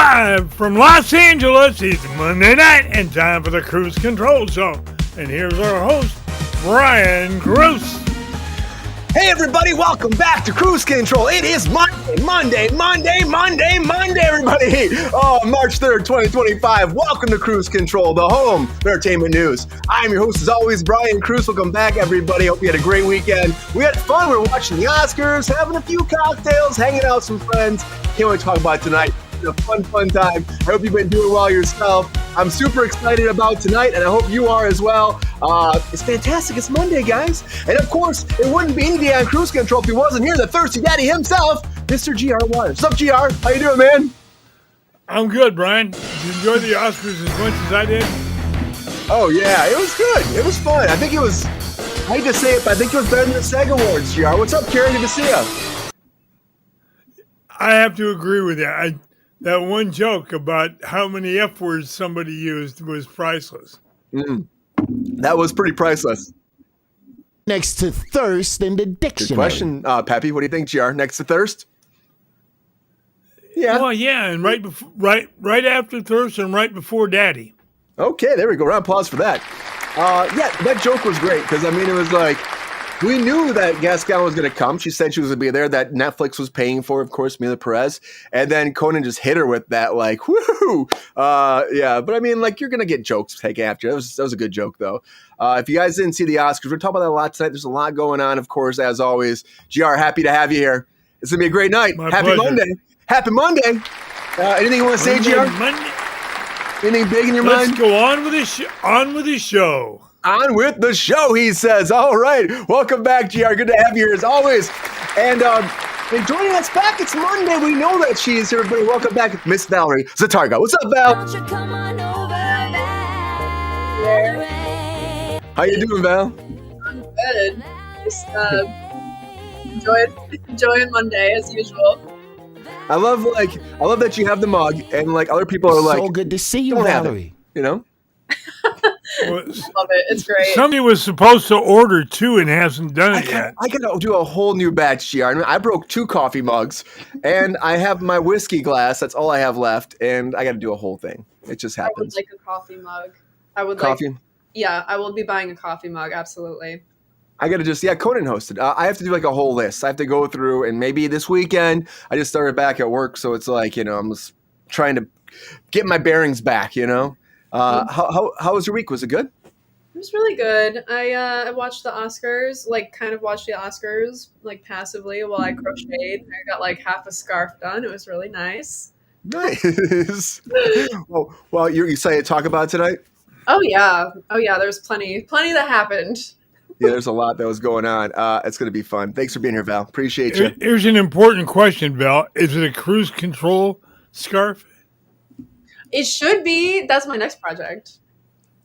Live from Los Angeles, it's Monday night and time for the Kruse Control Show. And here's our host, Brian Kruse. Hey everybody, welcome back to Kruse Control. It is Monday, everybody. Oh, March 3rd, 2025. Welcome to Kruse Control, the home of entertainment news. I'm your host as always, Brian Kruse. Welcome back everybody. Hope you had a great weekend. We had fun. We were watching the Oscars, having a few cocktails, hanging out with some friends. Can't wait to talk about it tonight. A fun time. I hope you've been doing well yourself. I'm super excited about tonight, and I hope you are as well. It's fantastic. It's Monday, guys. And of course, it wouldn't be any day on Kruse Control if he wasn't here, the thirsty daddy himself, Mr. GR Waters. What's up, GR? How you doing, man? I'm good, Brian. Did you enjoy the Oscars as much as I did? Oh, yeah. It was good. It was fun. I think it was, I hate to say it, but I think it was better than the SAG Awards, GR. What's up, Karen? Good to see you. I have to agree with you. That one joke about how many F words somebody used was priceless. That was pretty priceless. Next to thirst in the dictionary. Good question, Peppy. What do you think, GR? Next to thirst? Yeah. Oh, yeah, and right after thirst and right before daddy. Okay, there we go. Round of applause for that. Yeah, that joke was great because, I mean, it was like, we knew that Gascon was going to come. She said she was going to be there, that Netflix was paying for, of course, Mila Perez. And then Conan just hit her with that, like, woohoo. Yeah, but I mean, like, you're going to get jokes taken after. That was a good joke, though. If you guys didn't see the Oscars, we're talking about that a lot tonight. There's a lot going on, of course, as always. GR, happy to have you here. It's going to be a great night. Happy pleasure. Monday. Happy Monday. Anything you want to say, GR? Anything big in your mind? Let's go on with the show. On with the show, he says. All right. Welcome back, GR. Good to have you here as always. And joining us back, it's Monday. We know that she is here. Everybody, welcome back, Miss Valerie Zatarga. What's up, Val? How you doing, Val? I'm good. Just enjoying Monday as usual. I love that you have the mug, and like other people are like, so good to see you, don't have Valerie. it, you know? Well, Love it. It's great. somebody was supposed to order two and hasn't done it yet. I gotta do a whole new batch, GR. I mean, I broke 2 coffee mugs, and I have my whiskey glass. That's all I have left, and I gotta do a whole thing. It just I would happens. like a coffee mug. I would Coffee? Yeah, I will be buying a coffee mug. Absolutely. I got to Conan hosted. I have to do like a whole list. I have to go through, and maybe this weekend, I just started back at work. So it's like, I'm just trying to get my bearings back, How was your week? Was it good? It was really good. I watched the Oscars, kind of watched the Oscars, passively while I crocheted. I got half a scarf done. It was really nice. Nice. well, you're excited to talk about it tonight? Oh yeah. There's plenty that happened. Yeah, there's a lot that was going on. It's going to be fun. Thanks for being here, Val. Appreciate you. Here's an important question, Val. Is it a Kruse Control scarf? It should be. That's my next project.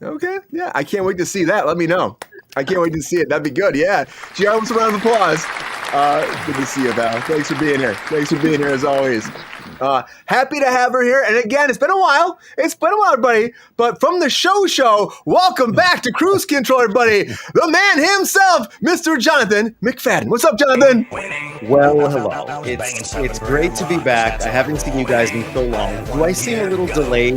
Okay. Yeah, I can't wait to see that. Let me know. I can't wait to see it. That'd be good. Yeah. GR, a round of applause. Good to see you, Val. Thanks for being here. Thanks for being here as always. Happy to have her here. And again, it's been a while, everybody. But from the show, welcome back to Kruse Control, everybody. The man himself, Mr. Jonathan McFadden. What's up, Jonathan? Well, hello. It's great to be back. I haven't seen you guys in so long. Do I seem a little delayed,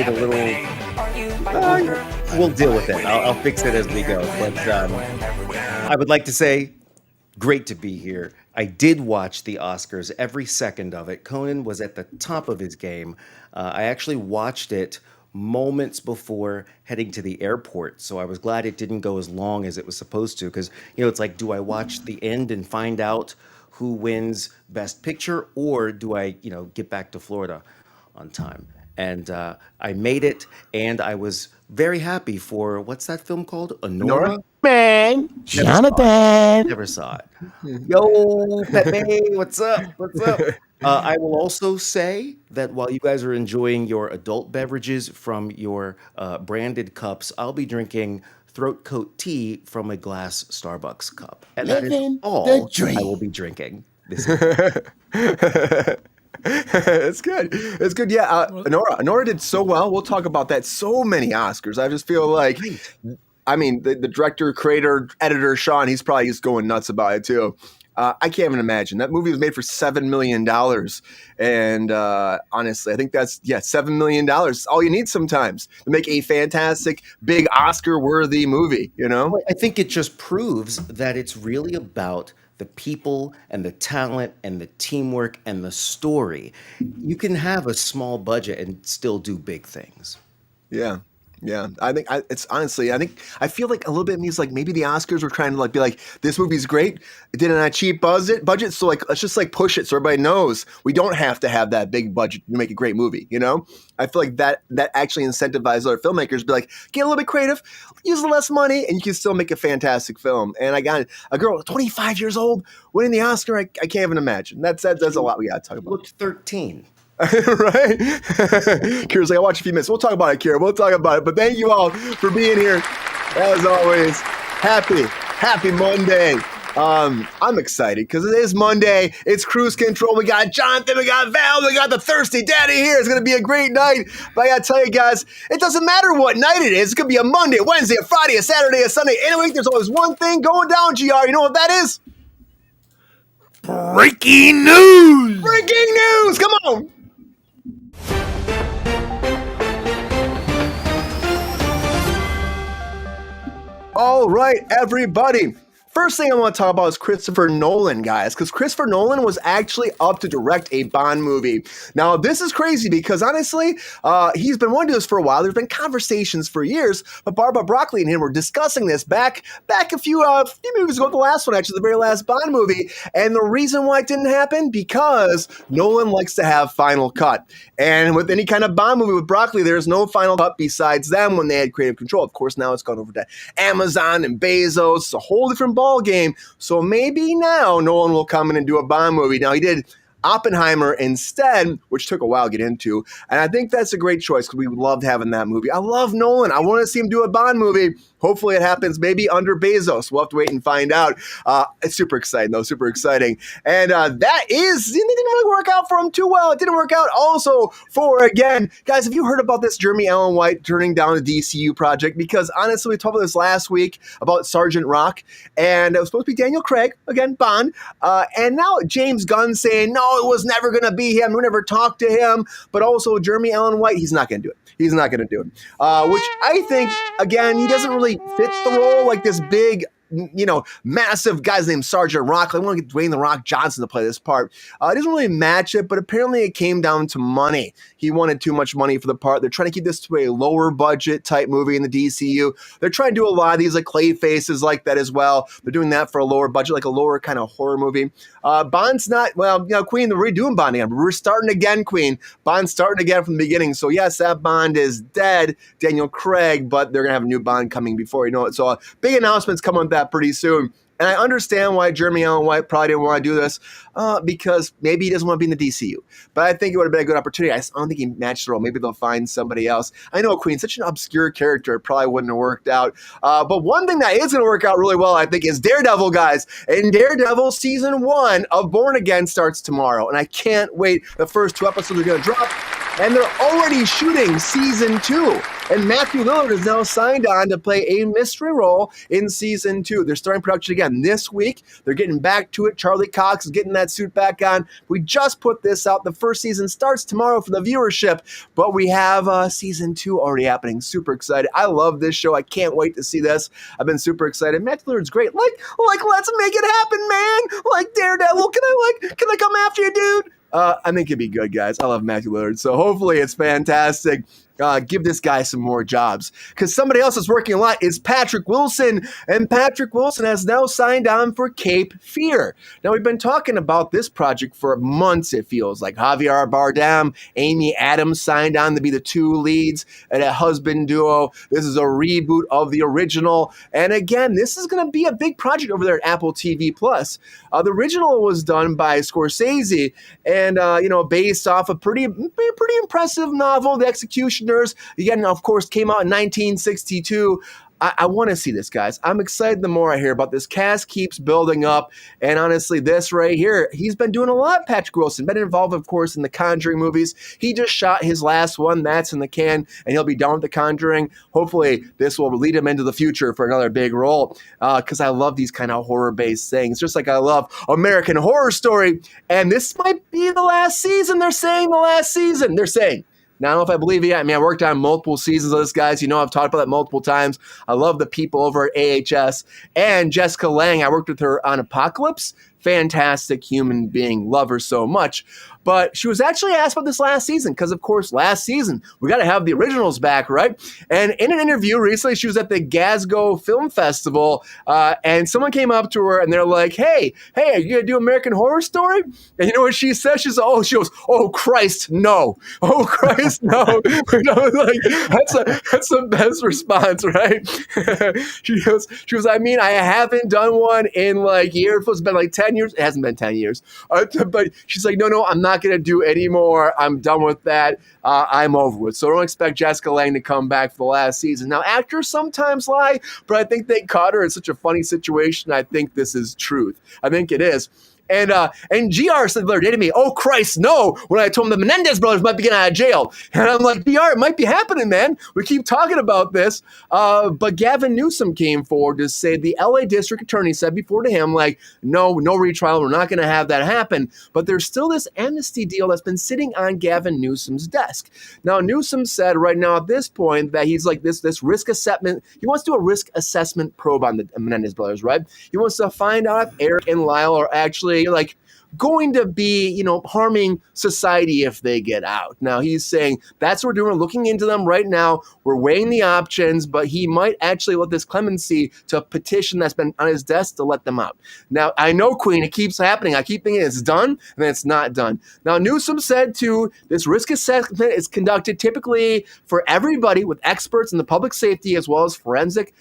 we'll deal with it. I'll fix it as we go. But I would like to say, great to be here. I did watch the Oscars, every second of it. Conan was at the top of his game. I actually watched it moments before heading to the airport, so I was glad it didn't go as long as it was supposed to, because, it's like, do I watch the end and find out who wins Best Picture, or do I, get back to Florida on time? And I made it, and I was very happy for, what's that film called? Honora? Man, Jonathan. Never saw it. Yo, Pepe, what's up? I will also say that while you guys are enjoying your adult beverages from your branded cups, I'll be drinking throat coat tea from a glass Starbucks cup. And that is all I will be drinking this evening. It's good. Yeah, Honora did so well. We'll talk about that. So many Oscars. I just feel like, I mean, the director, creator, editor, Sean, he's probably just going nuts about it too. I can't even imagine. That movie was made for $7 million. And honestly, I think that's, $7 million. All you need sometimes to make a fantastic, big Oscar-worthy movie, you know? Well, I think it just proves that it's really about the people and the talent and the teamwork and the story. You can have a small budget and still do big things. Yeah. Yeah, I think it's honestly, I feel like a little bit means like maybe the Oscars were trying to like be like, this movie's great. It did it on a cheap budget. So like, let's just like push it so everybody knows we don't have to have that big budget to make a great movie. You know, I feel like that actually incentivizes other filmmakers to be like, get a little bit creative, use less money, and you can still make a fantastic film. And I got a girl 25 years old winning the Oscar. I can't even imagine. That's a lot we got to talk about. Looked 13. Right? Kira's like, I'll watch a few minutes. We'll talk about it, Kira. We'll talk about it. But thank you all for being here. As always, happy Monday. I'm excited because it is Monday. It's Kruse Control. We got Jonathan, we got Val, we got the Thirsty Daddy here. It's going to be a great night. But I got to tell you guys, it doesn't matter what night it is. It could be a Monday, a Wednesday, a Friday, a Saturday, a Sunday. Any week, there's always one thing going down, GR. You know what that is? Breaking news! Breaking news! Come on! All right, everybody. First thing I want to talk about is Christopher Nolan, guys, because Christopher Nolan was actually up to direct a Bond movie. Now, this is crazy because, honestly, he's been wanting to do this for a while. There's been conversations for years, but Barbara Broccoli and him were discussing this back a few movies ago, the last one, actually, the very last Bond movie. And the reason why it didn't happen, because Nolan likes to have final cut. And with any kind of Bond movie with Broccoli, there's no final cut besides them when they had creative control. Of course, now it's gone over to Amazon and Bezos. It's a whole different ball game. So maybe now Nolan will come in and do a Bond movie. Now, he did Oppenheimer instead, which took a while to get into. And I think that's a great choice because we loved having that movie. I love Nolan. I want to see him do a Bond movie. Hopefully it happens maybe under Bezos. We'll have to wait and find out. It's super exciting, though. Super exciting. And that didn't really work out for him too well. It didn't work out also for, again, guys, have you heard about this Jeremy Allen White turning down the DCU project? Because honestly, we talked about this last week about Sergeant Rock. And it was supposed to be Daniel Craig, again, Bond. And now James Gunn saying, no, it was never going to be him. We never talked to him. But also Jeremy Allen White, he's not going to do it. He's not going to do it. Which I think, again, he doesn't really fit the role like this big, massive guy's named Sergeant Rock. I want to get Dwayne "The Rock" Johnson to play this part. It doesn't really match it, but apparently it came down to money. He wanted too much money for the part. They're trying to keep this to a lower budget type movie in the DCU. They're trying to do a lot of these like clay faces like that as well. They're doing that for a lower budget, like a lower kind of horror movie. Bond's not, Queen, they're redoing Bond again. We're starting again, Queen. Bond's starting again from the beginning. So yes, that Bond is dead, Daniel Craig, but they're going to have a new Bond coming before you know it. So big announcements coming with that pretty soon. And I understand why Jeremy Allen White probably didn't want to do this because maybe he doesn't want to be in the DCU. But I think it would have been a good opportunity. I don't think he matched the role. Maybe they'll find somebody else. I know Queen, such an obscure character, it probably wouldn't have worked out. But one thing that is going to work out really well, I think, is Daredevil, guys. And Daredevil Season 1 of Born Again starts tomorrow. And I can't wait. The first 2 episodes are going to drop. And they're already shooting Season 2. And Matthew Lillard is now signed on to play a mystery role in Season 2. They're starting production again this week. They're getting back to it. Charlie Cox is getting that suit back on. We just put this out. The first season starts tomorrow for the viewership, but we have Season 2 already happening. Super excited. I love this show. I can't wait to see this. I've been super excited. Matthew Lillard's great. Like, let's make it happen, man. Like, Daredevil, can I come after you, dude? I think it'd be good, guys. I love Matthew Lillard, so hopefully it's fantastic. Give this guy some more jobs. Because somebody else that's working a lot is Patrick Wilson. And Patrick Wilson has now signed on for Cape Fear. Now, we've been talking about this project for months, it feels like. Javier Bardem, Amy Adams signed on to be the 2 leads and a husband duo. This is a reboot of the original. And again, this is going to be a big project over there at Apple TV+. The original was done by Scorsese and, based off a pretty impressive novel, The Executioner. Again, of course, came out in 1962. I want to see this, guys. I'm excited the more I hear about this. Cast keeps building up, and honestly, this right here, he's been doing a lot. Patrick Wilson been involved, of course, in the Conjuring movies. He just shot his last one. That's in the can, and he'll be done with the Conjuring. Hopefully, this will lead him into the future for another big role, because I love these kind of horror-based things, just like I love American Horror Story. And this might be the last season. They're saying the last season. They're saying. Now, I don't know if I believe it yet. I mean, I worked on multiple seasons of this, guys. You know, I've talked about that multiple times. I love the people over at AHS. And Jessica Lange, I worked with her on Apocalypse. Fantastic human being. Love her so much. But she was actually asked about this last season because, of course, last season, we got to have the originals back, right? And in an interview recently, she was at the Glasgow Film Festival, and someone came up to her, and they're like, hey, are you going to do American Horror Story? And you know what she said? She goes, oh, Christ, no. Oh, Christ, no. You know, like, that's the best response, right? She goes, I mean, I haven't done one in, like, years. It's been, like, 10 years. It hasn't been 10 years. But she's like, no, I'm not going to do any more. I'm done with that. I'm over with. So don't expect Jessica Lange to come back for the last season. Now, actors sometimes lie, but I think they caught her in such a funny situation. I think this is truth. I think it is. And GR said the other day to me, oh, Christ, no, when I told him the Menendez brothers might be getting out of jail. And I'm like, GR, it might be happening, man. We keep talking about this. But Gavin Newsom came forward to say the LA district attorney said before to him, like, no retrial. We're not going to have that happen. But there's still this amnesty deal that's been sitting on Gavin Newsom's desk. Now, Newsom said right now at this point that he's like this risk assessment. He wants to do a risk assessment probe on the Menendez brothers, right? He wants to find out if Eric and Lyle are actually like going to be, you know, harming society if they get out. Now, he's saying that's what we're doing. We're looking into them right now. We're weighing the options, but he might actually let this clemency to a petition that's been on his desk to let them out. Now, I know, Queen, it keeps happening. I keep thinking it's done, and then it's not done. Now, Newsom said, too, this risk assessment is conducted typically for everybody with experts in the public safety as well as forensic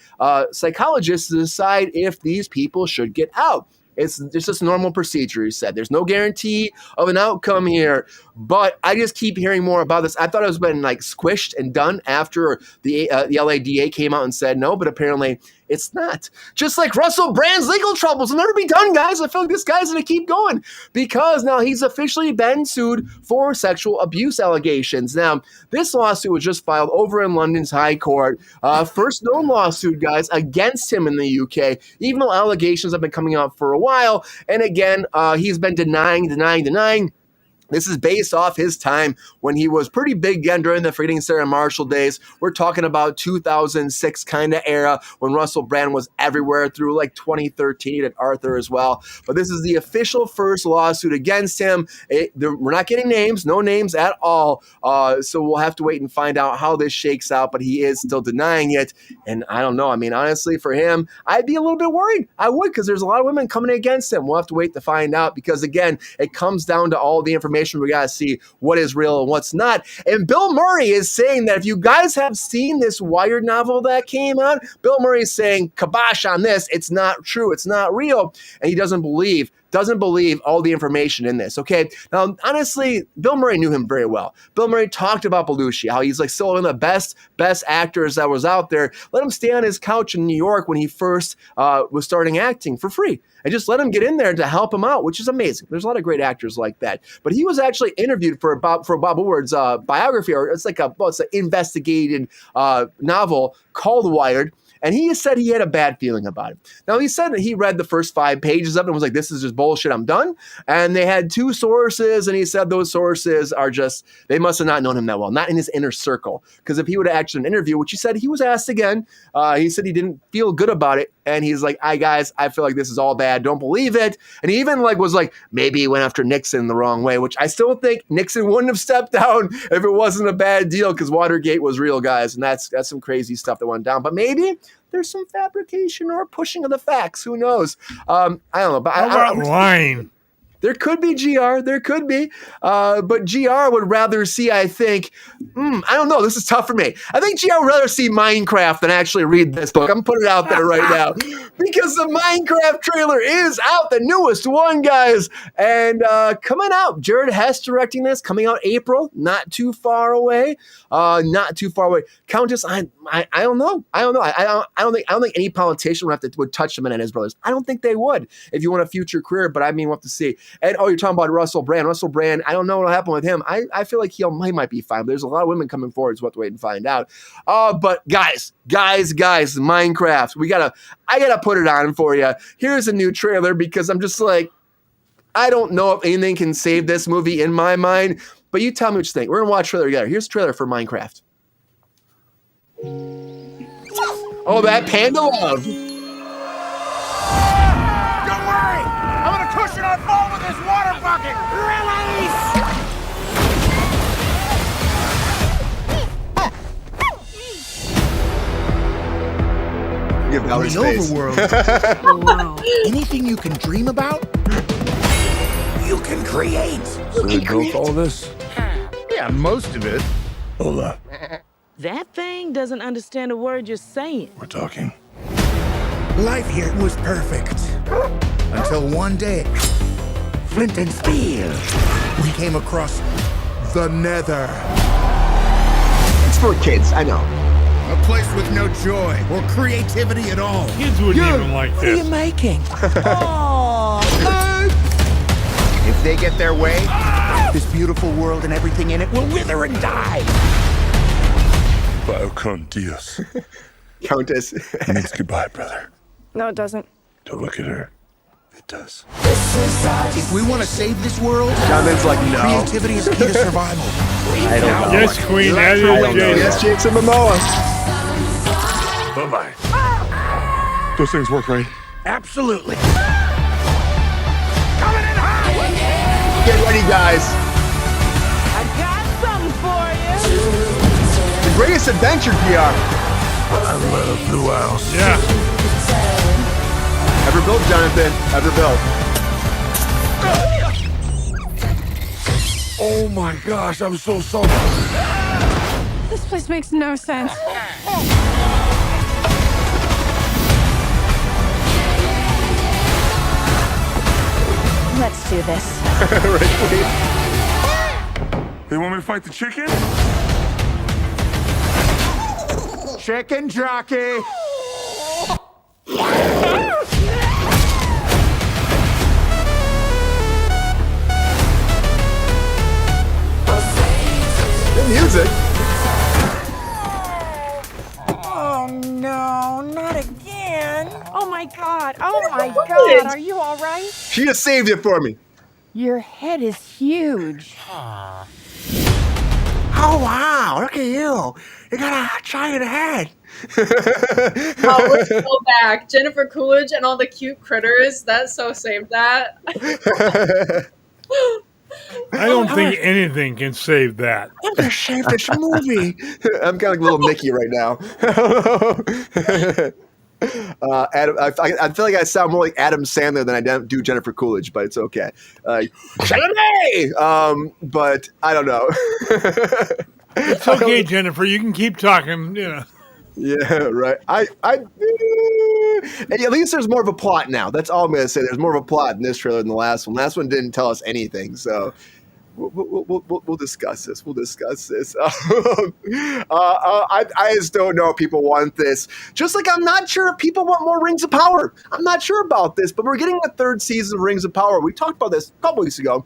psychologists to decide if these people should get out. It's just a normal procedure, he said. There's no guarantee of an outcome here, but I just keep hearing more about this. I thought it was been like squished and done after the LADA came out and said no, but apparently it's not. Just like Russell Brand's legal troubles will never be done, guys. I feel like this guy's going to keep going because now he's officially been sued for sexual abuse allegations. Now, this lawsuit was just filed over in London's High Court. First known lawsuit, guys, against him in the UK, even though allegations have been coming out for a while. And again, he's been denying. This is based off his time when he was pretty big again during the Freedom Sarah Marshall days. We're talking about 2006 kind of era when Russell Brand was everywhere through like 2013 at Arthur as well. But this is the official first lawsuit against him. We're not getting names, no names at all. So we'll have to wait and find out how this shakes out. But he is still denying it. And I don't know. I mean, honestly, for him, I'd be a little bit worried. I would, because there's a lot of women coming against him. We'll have to wait to find out because, again, it comes down to all the information. We got to see what is real and what's not. And Bill Murray is saying that if you guys have seen this Wired novel that came out, Bill Murray is saying, kibosh on this. It's not true. It's not real. And he doesn't believe all the information in this, okay? Now, honestly, Bill Murray knew him very well. Bill Murray talked about Belushi, how he's like still one of the best actors that was out there. Let him stay on his couch in New York when he first was starting acting for free. And just let him get in there to help him out, which is amazing. There's a lot of great actors like that. But he was actually interviewed for Bob Woodward's biography, or it's an investigated novel called Wired. And he said he had a bad feeling about it. Now, he said that he read the first 5 pages of it and was like, this is just bullshit, I'm done. And they had 2 sources, and he said those sources are just, they must have not known him that well, not in his inner circle. Because if he would have actually an interview, which he said he was asked again, he said he didn't feel good about it. And he's like, guys, I feel like this is all bad. Don't believe it. And he even was like, maybe he went after Nixon the wrong way, which I still think Nixon wouldn't have stepped down if it wasn't a bad deal, because Watergate was real, guys. And that's some crazy stuff that went down. But maybe there's some fabrication or pushing of the facts. Who knows? I don't know. But How about lying? There could be GR. There could be. But GR would rather see, I think, I don't know. This is tough for me. I think GR would rather see Minecraft than actually read this book. I'm putting it out there right now. Because the Minecraft trailer is out, the newest one, guys. And coming out, Jared Hess directing this, coming out April, not too far away. Not too far away. Countess, I don't know. I don't think any politician would touch the Menendez brothers. I don't think they would if you want a future career, but I mean, we'll have to see. And you're talking about Russell Brand. Russell Brand, I don't know what'll happen with him. I feel like he might be fine, but there's a lot of women coming forward, so we'll have to wait and find out. But guys, Minecraft, I gotta put it on for you. Here's a new trailer because I'm just like, I don't know if anything can save this movie in my mind, but you tell me what you think. We're gonna watch the trailer together. Here's the trailer for Minecraft. Oh, that panda love. Don't worry! I'm gonna cushion our fall with this water bucket! Release! Give Valerie In space. the overworld, Oh, wow. anything you can dream about, you can create. So they built all this? Yeah, most of it. Hold up. That thing doesn't understand a word you're saying. We're talking. Life here was perfect. Until one day, flint and steel, we came across the Nether. It's for kids, I know. A place with no joy or creativity at all. Kids wouldn't even like What are you this. making? Oh, If they get their way, this beautiful world and everything in it will wither and die. Bio con Dios. Countess. It means goodbye, brother. No, it doesn't. Don't look at her. It does. If we want to save this world, Jonathan's like, no. creativity is key to survival. I don't know. Yes, Queen, that is don't know. Jason. Yes, Jason Momoa. Bye-bye. Those things work, right? Absolutely. Coming in hot! Get ready, guys. I got something for you. The greatest adventure, PR. I love a blue house. Yeah. Ever built, Jonathan? Ever built? Oh my gosh, I'm so sorry. This place makes no sense. Let's do this. They want me to fight the chicken? Chicken jockey. Good music. Oh no, not again. Oh my god. Oh my What? god. Are you all right? She just saved it for me. Your head is huge. Oh, wow. Look at you. You got a giant head. Oh, let's go back. Jennifer Coolidge and all the cute critters. That so saved that. I don't think anything can save that. I'm going to save this movie. I'm kind of like little Nicky right now. Adam, I feel like I sound more like Adam Sandler than I do Jennifer Coolidge, but it's okay. Chalamet! But I don't know. It's okay, Jennifer. You can keep talking. You know. Yeah, right. And at least there's more of a plot now. That's all I'm gonna say. There's more of a plot in this trailer than the last one. Last one didn't tell us anything, so we'll discuss this. We'll discuss this. I just don't know if people want this. Just like I'm not sure if people want more Rings of Power. I'm not sure about this, but we're getting a third season of Rings of Power. We talked about this a couple weeks ago.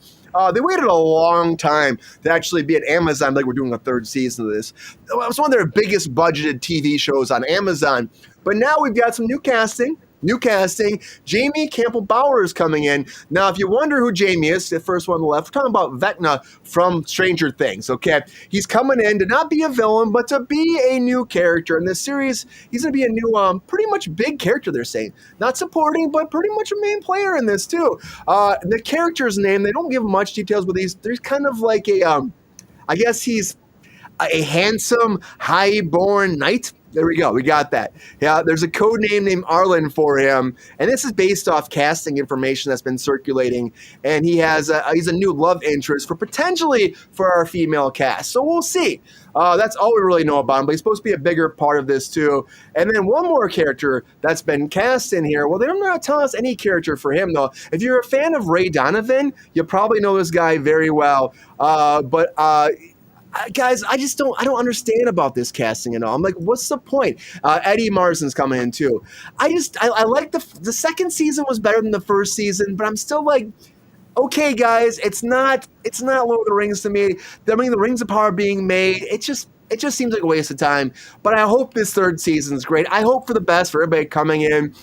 They waited a long time to actually be at Amazon, like we're doing a third season of this. It was one of their biggest budgeted TV shows on Amazon. But now we've got some new casting. Jamie Campbell Bower is coming in. Now, if you wonder who Jamie is, the first one on the left, we're talking about Vecna from Stranger Things, okay? He's coming in to not be a villain, but to be a new character. In this series, he's going to be a new, pretty much big character, they're saying. Not supporting, but pretty much a main player in this, too. The character's name, they don't give much details, but there's kind of like a, I guess he's a handsome, high-born knight. There we go. We got that. Yeah, there's a code name named Arlen for him, and this is based off casting information that's been circulating. And he's a new love interest potentially for our female cast. So we'll see. That's all we really know about him, but he's supposed to be a bigger part of this too. And then one more character that's been cast in here. Well, they're not telling us any character for him though. If you're a fan of Ray Donovan, you probably know this guy very well. Guys, I don't understand about this casting and all. I'm like, what's the point? Eddie Marsden's coming in too. I like the second season was better than the first season, but I'm still like, okay, guys, it's not Lord of the Rings to me. I mean, the Rings of Power being made, it just seems like a waste of time. But I hope this third season is great. I hope for the best for everybody coming in.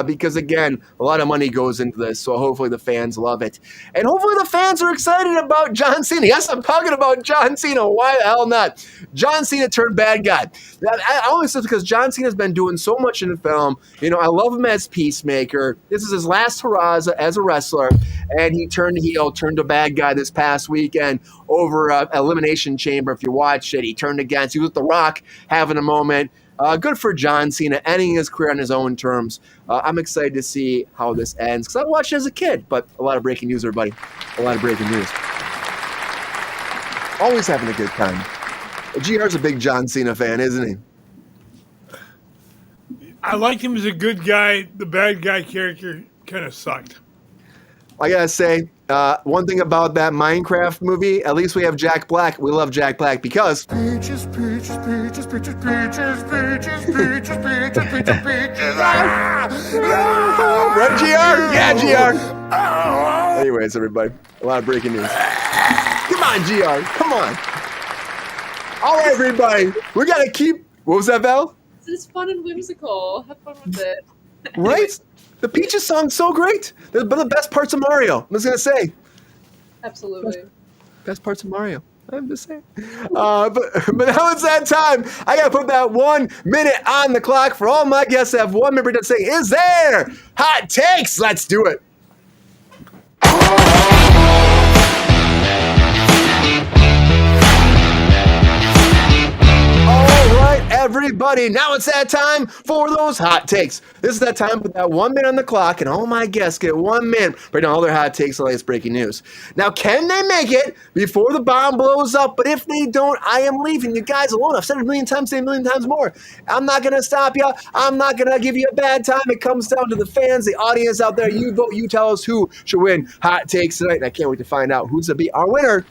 Because again, a lot of money goes into this, so hopefully the fans love it. And hopefully the fans are excited about John Cena. Yes, I'm talking about John Cena. Why the hell not? John Cena turned bad guy. I only say because John Cena's been doing so much in the film. You know, I love him as Peacemaker. This is his last hurrah as a wrestler, and he turned heel, turned a bad guy this past weekend over Elimination Chamber. If you watch it, he turned against. He was with The Rock having a moment. Good for John Cena, ending his career on his own terms. I'm excited to see how this ends, because I watched it as a kid, but a lot of breaking news, everybody. A lot of breaking news. Always having a good time. GR's a big John Cena fan, isn't he? I liked him as a good guy. The bad guy character kind of sucked. I gotta say, one thing about that Minecraft movie, at least we have Jack Black. We love Jack Black because Peaches, peaches, peaches, peaches, peaches, peaches, peaches, peaches, peaches, peaches. Right, GR? Yeah, GR. Anyways, everybody, a lot of breaking news. Come on, GR. Come on. All right, everybody, we gotta keep. What was that, Val? It's fun and whimsical. Have fun with it. Right? The Peaches song's so great. They're the best parts of Mario. I'm just gonna say. Absolutely. Best parts of Mario. I'm just saying. But now it's that time. I gotta put that 1 minute on the clock for all my guests to have 1 minute to say, is there hot takes? Let's do it. Everybody, now it's that time for those hot takes. This is that time, put that 1 minute on the clock, and all my guests get 1 minute. Right now, all their hot takes, the latest breaking news. Now, can they make it before the bomb blows up? But if they don't, I am leaving you guys alone. I've said it a million times, say a million times more. I'm not going to stop you. I'm not going to give you a bad time. It comes down to the fans, the audience out there. You vote, you tell us who should win hot takes tonight. And I can't wait to find out who's going to be our winner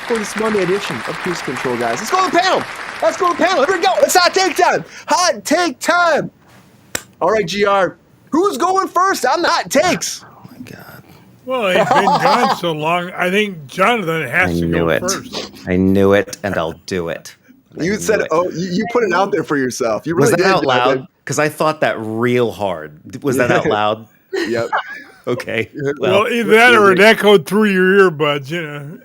for this Monday edition of Kruse Control, guys. Let's go to the panel. Let's go to the panel. Here we go. It's hot take time. Hot take time. All right, GR. Who's going first on the hot takes? Oh, my God. Well, he's been gone so long. I think Jonathan has to go first. I knew it, and I'll do it. You said, you put it out there for yourself. You really was that did, out loud? Because I thought that real hard. Was that out loud? Yep. Okay. Well, either that or it echoed through your earbuds, you know.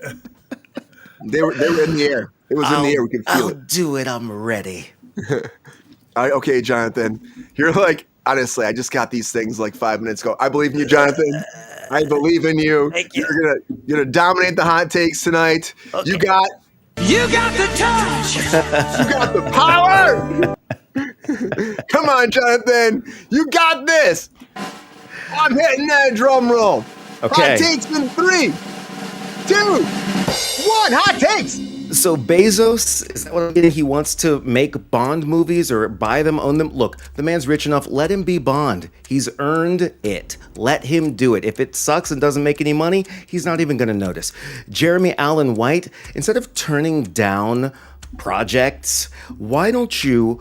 They were in the air. It was in the air. We could feel it. I'll do it. I'm ready. Okay, Jonathan. You're like, honestly, I just got these things like 5 minutes ago. I believe in you, Jonathan. I believe in you. Thank you. You're gonna dominate the hot takes tonight. Okay. You got the touch. You got the power. Come on, Jonathan. You got this. I'm hitting that drum roll. Okay. Hot takes in 3, 2, 1. Hot takes. So Bezos, is that what I'm getting? He wants to make Bond movies or buy them, own them? Look, the man's rich enough. Let him be Bond. He's earned it. Let him do it. If it sucks and doesn't make any money, he's not even going to notice. Jeremy Allen White, instead of turning down projects, why don't you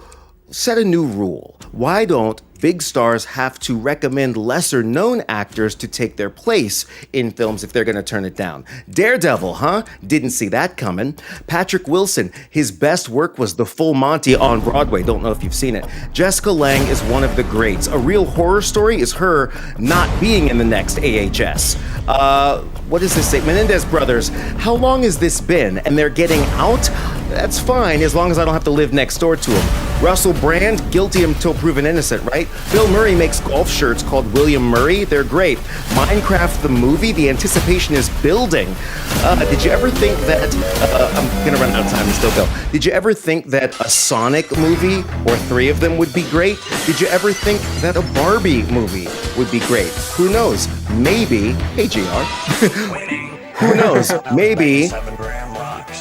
set a new rule? Why don't big stars have to recommend lesser-known actors to take their place in films if they're going to turn it down? Daredevil, huh? Didn't see that coming. Patrick Wilson, his best work was The Full Monty on Broadway. Don't know if you've seen it. Jessica Lange is one of the greats. A real horror story is her not being in the next AHS. What does this say? Menendez Brothers, how long has this been? And they're getting out? That's fine, as long as I don't have to live next door to them. Russell Brand, guilty until proven innocent, right? Bill Murray makes golf shirts called William Murray. They're great. Minecraft the movie, the anticipation is building. Did you ever think that, I'm gonna run out of time and still go. Did you ever think that a Sonic movie or 3 of them would be great? Did you ever think that a Barbie movie would be great? Who knows? Maybe, hey GR, who knows? Maybe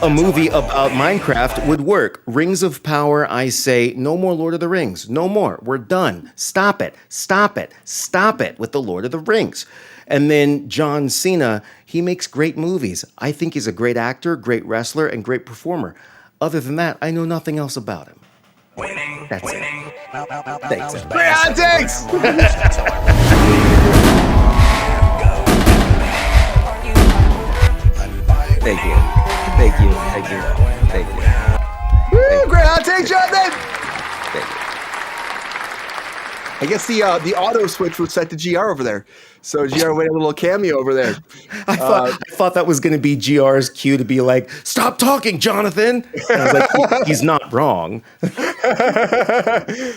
a movie about Minecraft would work. Rings of Power, I say, no more Lord of the Rings. No more. We're done. Stop it. Stop it. Stop it with the Lord of the Rings. And then John Cena, he makes great movies. I think he's a great actor, great wrestler, and great performer. Other than that, I know nothing else about him. That's it. Thanks. Great hot takes! Thank you. Thank you. Thank you. Thank you. Woo, great hot take, Jonathan! Thank you. I guess the auto switch was set to GR over there. So GR made a little cameo over there. I thought that was going to be GR's cue to be like, stop talking, Jonathan. And I was like, he's not wrong.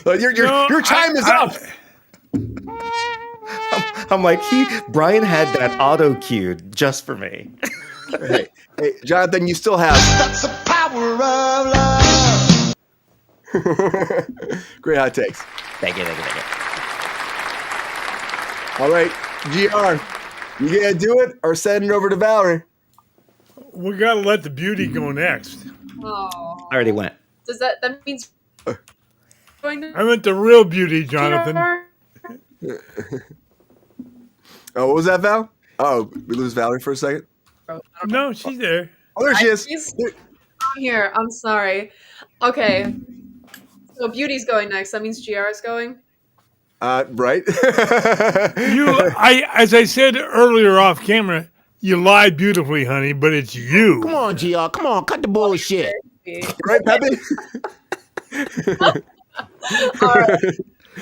Your time is up. I'm like, Brian had that auto cued just for me. Hey, Jonathan, you still have. That's the power of love. Great hot takes. Thank you. All right, GR, you gonna do it or send it over to Valerie? We gotta let the beauty go next. Oh. I already went. Does that means going to I meant the real beauty, Jonathan. Oh, what was that, Val? Oh, we lose Valerie for a second? No, she's there. Oh, there she is. I'm here. I'm sorry. Okay. So Beauty's going next. That means GR is going? Right. As I said earlier off camera, you lied beautifully, honey, but it's you. Come on, GR. Come on, cut the bullshit. Right, Peppy? All right.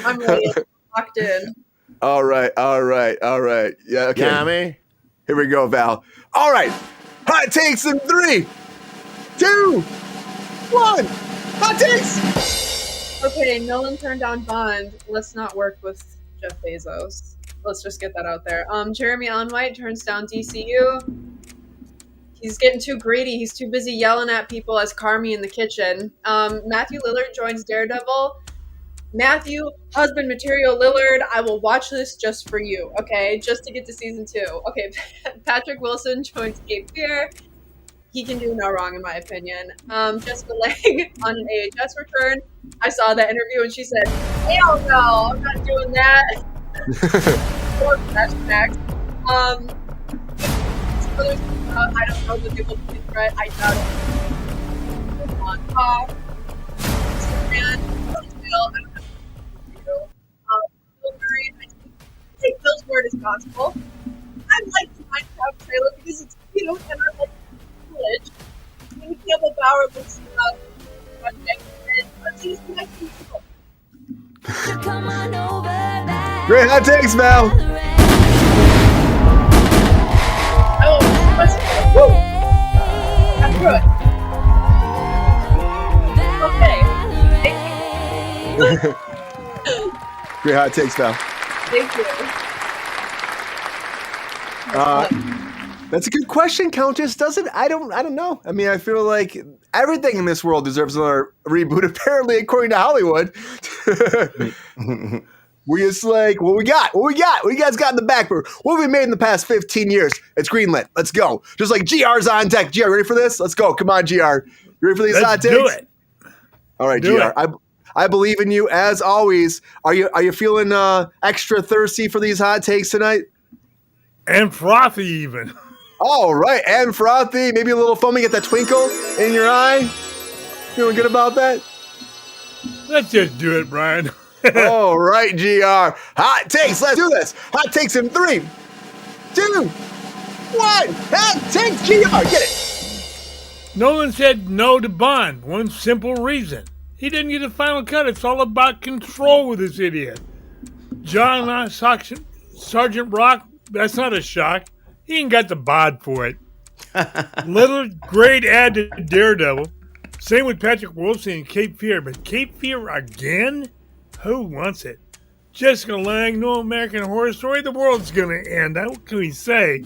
I'm ready. Locked in. All right. Yeah, okay. Yeah, I mean. Here we go, Val. All right. Hot takes in 3, 2, 1. Hot takes! Okay, Nolan turned down Bond. Let's not work with Jeff Bezos. Let's just get that out there. Jeremy Allen White turns down DCU. He's getting too greedy. He's too busy yelling at people as Carmi in the kitchen. Matthew Lillard joins Daredevil. Matthew, husband material Lillard, I will watch this just for you, okay? Just to get to season 2. Okay, Patrick Wilson joins Cape Fear. He can do no wrong, in my opinion. Jessica Lange on an AHS return. I saw that interview and she said, hell no, I'm not doing that. Or flashbacks. I don't know that they will be threat. I doubt it. Superman, Bill, I don't know. Bill Murray, I take Bill's word as gospel. I like the Minecraft trailer because it's cute and I like village. When Campbell Bauer looks project, let's use the next people. Great hot takes, Val. Oh, woo! That's good. Okay. Great hot takes, Val. Thank you. That's a good question, Countess. I don't know. I mean, I feel like everything in this world deserves another reboot, apparently, according to Hollywood. We just like, what we got? What you guys got in the back? What have we made in the past 15 years? It's greenlit. Let's go. Just like GR's on deck. GR, ready for this? Let's go. Come on, GR. You ready for these hot takes? Do it. All right, Do GR. it. I believe in you as always. Are you feeling extra thirsty for these hot takes tonight? And frothy even. All right, and frothy, maybe a little foamy, get that twinkle in your eye. Feeling good about that? Let's just do it, Brian. All right, GR. Hot takes, let's do this. Hot takes in 3, 2, 1. Hot takes, GR, get it. Nolan said no to Bond. One simple reason. He didn't get a final cut. It's all about control with this idiot. John Sergeant Rock, that's not a shock. He ain't got the bod for it. Little great add to Daredevil. Same with Patrick Wilson and Cape Fear, but Cape Fear again? Who wants it? Jessica Lange, No American Horror Story, the world's gonna end. What can we say?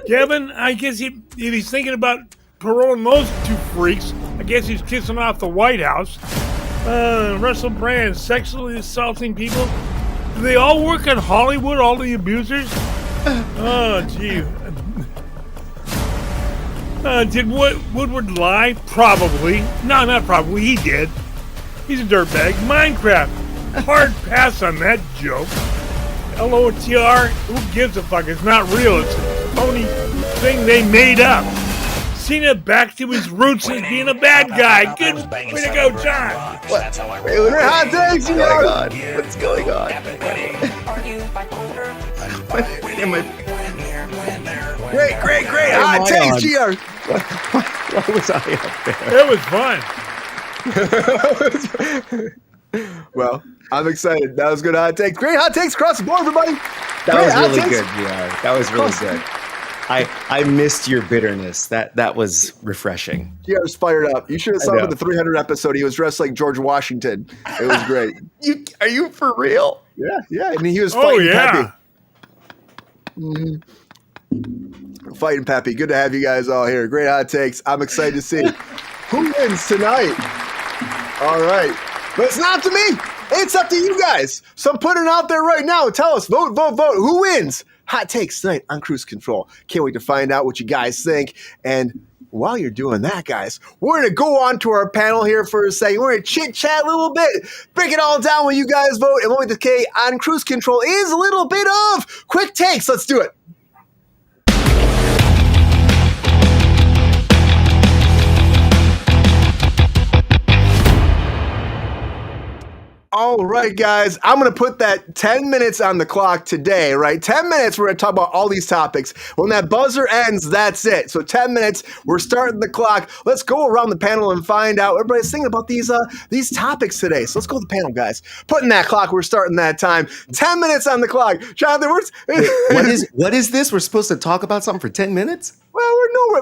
Kevin, I guess if he's thinking about paroling those two freaks, I guess he's kissing off the White House. Russell Brand sexually assaulting people. Do they all work in Hollywood, all the abusers? Oh, gee. Did Woodward lie? Probably. No, not probably. He did. He's a dirtbag. Minecraft. Hard pass on that joke. LOTR? Who gives a fuck? It's not real. It's a phony thing they made up. Cena back to his roots as being a bad guy. Good way to go, John. What? Hot takes, Oh my God. What's going on? What am I? Great. Hot takes, GR. Why was I up there? It was fun. Well, I'm excited. That was good hot takes. Great hot takes across the board, everybody. That was really good, GR. That was really good. I missed your bitterness. That was refreshing. GR's fired up. You should have saw him in the 300 episode. He was dressed like George Washington. It was great. Are you for real? Yeah. And he was fighting Peppy. Fighting Peppy. Good to have you guys all here. Great hot takes. I'm excited to see who wins tonight. All right. But it's not up to me. It's up to you guys. So I'm putting it out there right now. Tell us. Vote. Who wins? Hot takes tonight on Kruse Control. Can't wait to find out what you guys think. And while you're doing that, guys, we're going to go on to our panel here for a second. We're going to chit-chat a little bit, break it all down when you guys vote. And what we decay on Kruse Control is a little bit of quick takes. Let's do it. All right, guys, I'm going to put that 10 minutes on the clock today, right? 10 minutes, we're going to talk about all these topics. When that buzzer ends, that's it. So 10 minutes, we're starting the clock. Let's go around the panel and find out what everybody's thinking about these topics today. So let's go to the panel, guys. Putting that clock, we're starting that time. 10 minutes on the clock. Jonathan, what is this? We're supposed to talk about something for 10 minutes? Well,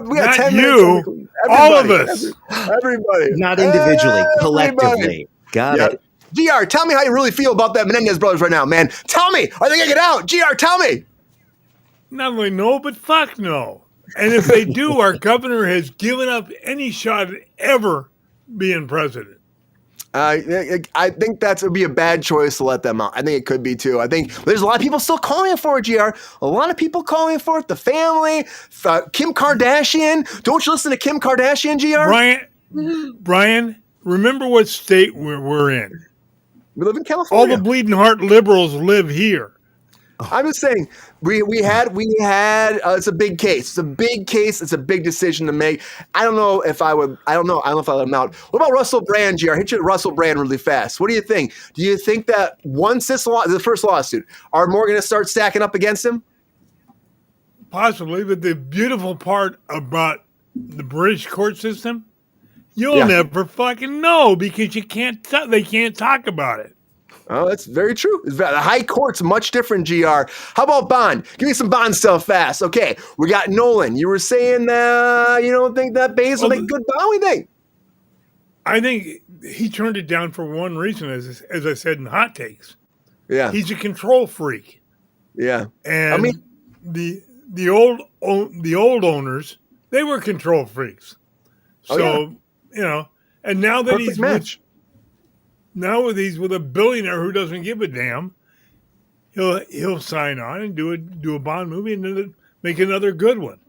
we got Not 10 you, minutes. all of us. Everybody. Not individually, collectively. Got it. GR, tell me how you really feel about that Menendez Brothers right now, man. Tell me. Are they going to get out? GR, tell me. Not only no, but fuck no. And if they do, our governor has given up any shot at ever being president. I think that would be a bad choice to let them out. I think it could be, too. I think there's a lot of people still calling for it, GR. A lot of people calling for it. The family, Kim Kardashian. Don't you listen to Kim Kardashian, GR? Brian, remember what state we're in. We live in California. All the bleeding heart liberals live here. I'm just saying, we had. It's a big case. It's a big case. It's a big decision to make. I don't know if I would. I don't know if I let him out. What about Russell Brand, GR? Hit you with Russell Brand really fast. What do you think? Do you think that once the first lawsuit, are more going to start stacking up against him? Possibly, but the beautiful part about the British court system, you'll never fucking know because you can't. They can't talk about it. Oh, that's very true. The high court's much different, GR. How about Bond? Give me some Bond stuff fast. Okay, we got Nolan. You were saying that you don't think that Baze will make good Bond? What do you think? I think he turned it down for one reason, as I said in Hot Takes. Yeah, he's a control freak. Yeah, and I mean the old owners, they were control freaks. So and now that he's with a billionaire who doesn't give a damn, he'll sign on and do a Bond movie and then make another good one.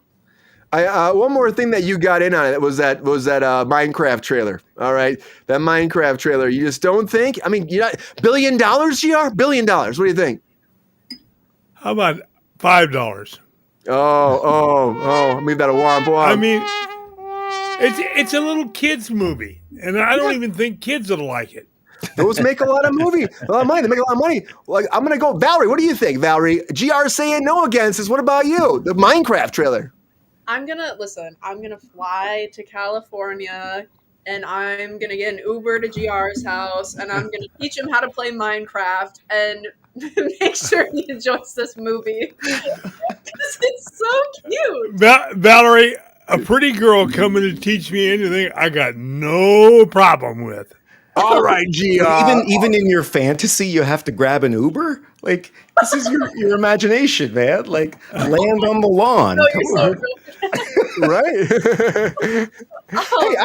One more thing that you got in on it was that Minecraft trailer. All right, that Minecraft trailer. You just don't think? I mean, $1 billion, GR? $1 billion. What do you think? How about $5? Oh! Leave that a womp. I mean, it's a little kids movie, and I don't even think kids will like it. Those make a lot of money. They make a lot of money. Like, I'm gonna go, Valerie. What do you think, Valerie? GR saying no against this. What about you? The Minecraft trailer. I'm gonna fly to California, and I'm gonna get an Uber to GR's house, and I'm gonna teach him how to play Minecraft, and make sure he enjoys this movie because it's so cute. Valerie, A pretty girl coming to teach me anything, I got no problem with. All right, G. Even in your fantasy, you have to grab an Uber. Like this is your imagination, man. Like land on the lawn. No, Come you're on. Right? Hey,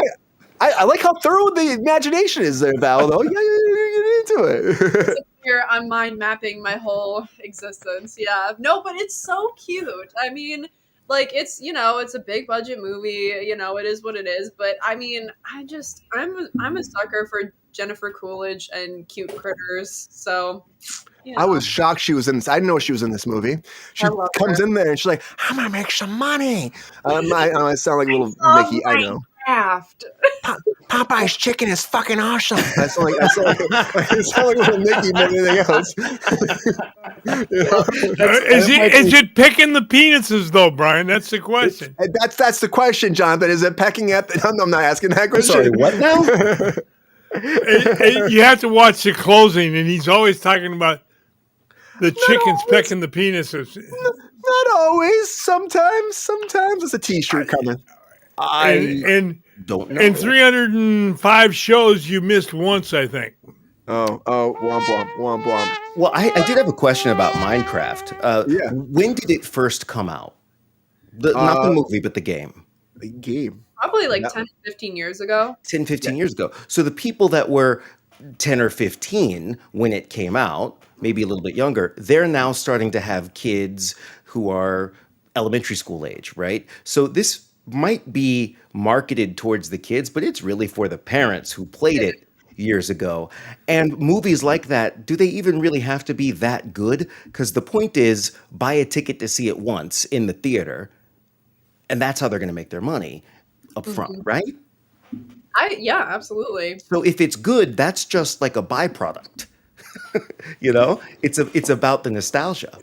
I like how thorough the imagination is there, Val, though. Yeah, you get into it. Here I'm mind mapping my whole existence. Yeah. No, but it's so cute. I mean, like it's it's a big budget movie. It is what it is. But I mean, I'm a sucker for Jennifer Coolidge and cute critters. So. I was shocked she was in this. I didn't know she was in this movie. She comes in there and she's like, "I'm gonna make some money." I sound like a little Mickey. I know. Craft. Popeye's chicken is fucking awesome. I sound like a little Mickey more than anything else. Is it picking the penises though, Brian? That's the question. That's the question, Jonathan. Is it pecking at the? I'm not asking that question. Sorry, what now? You have to watch the closing, and he's always talking about the chickens pecking the penises. Not always. Sometimes it's a T-shirt coming. And Don't know. in 305 shows, you missed once, I think. Oh, womp womp, womp womp. Well, I did have a question about Minecraft. Yeah. When did it first come out? Not the movie, but the game. The game. Probably like 10, 15 years ago. 10, 15 years ago. So the people that were 10 or 15 when it came out, maybe a little bit younger, they're now starting to have kids who are elementary school age, right? So this might be marketed towards the kids, but it's really for the parents who played it years ago. And movies like that, do they even really have to be that good? Because the point is, buy a ticket to see it once in the theater, and that's how they're going to make their money up front, right? Yeah, absolutely. So if it's good, that's just like a byproduct. It's about the nostalgia.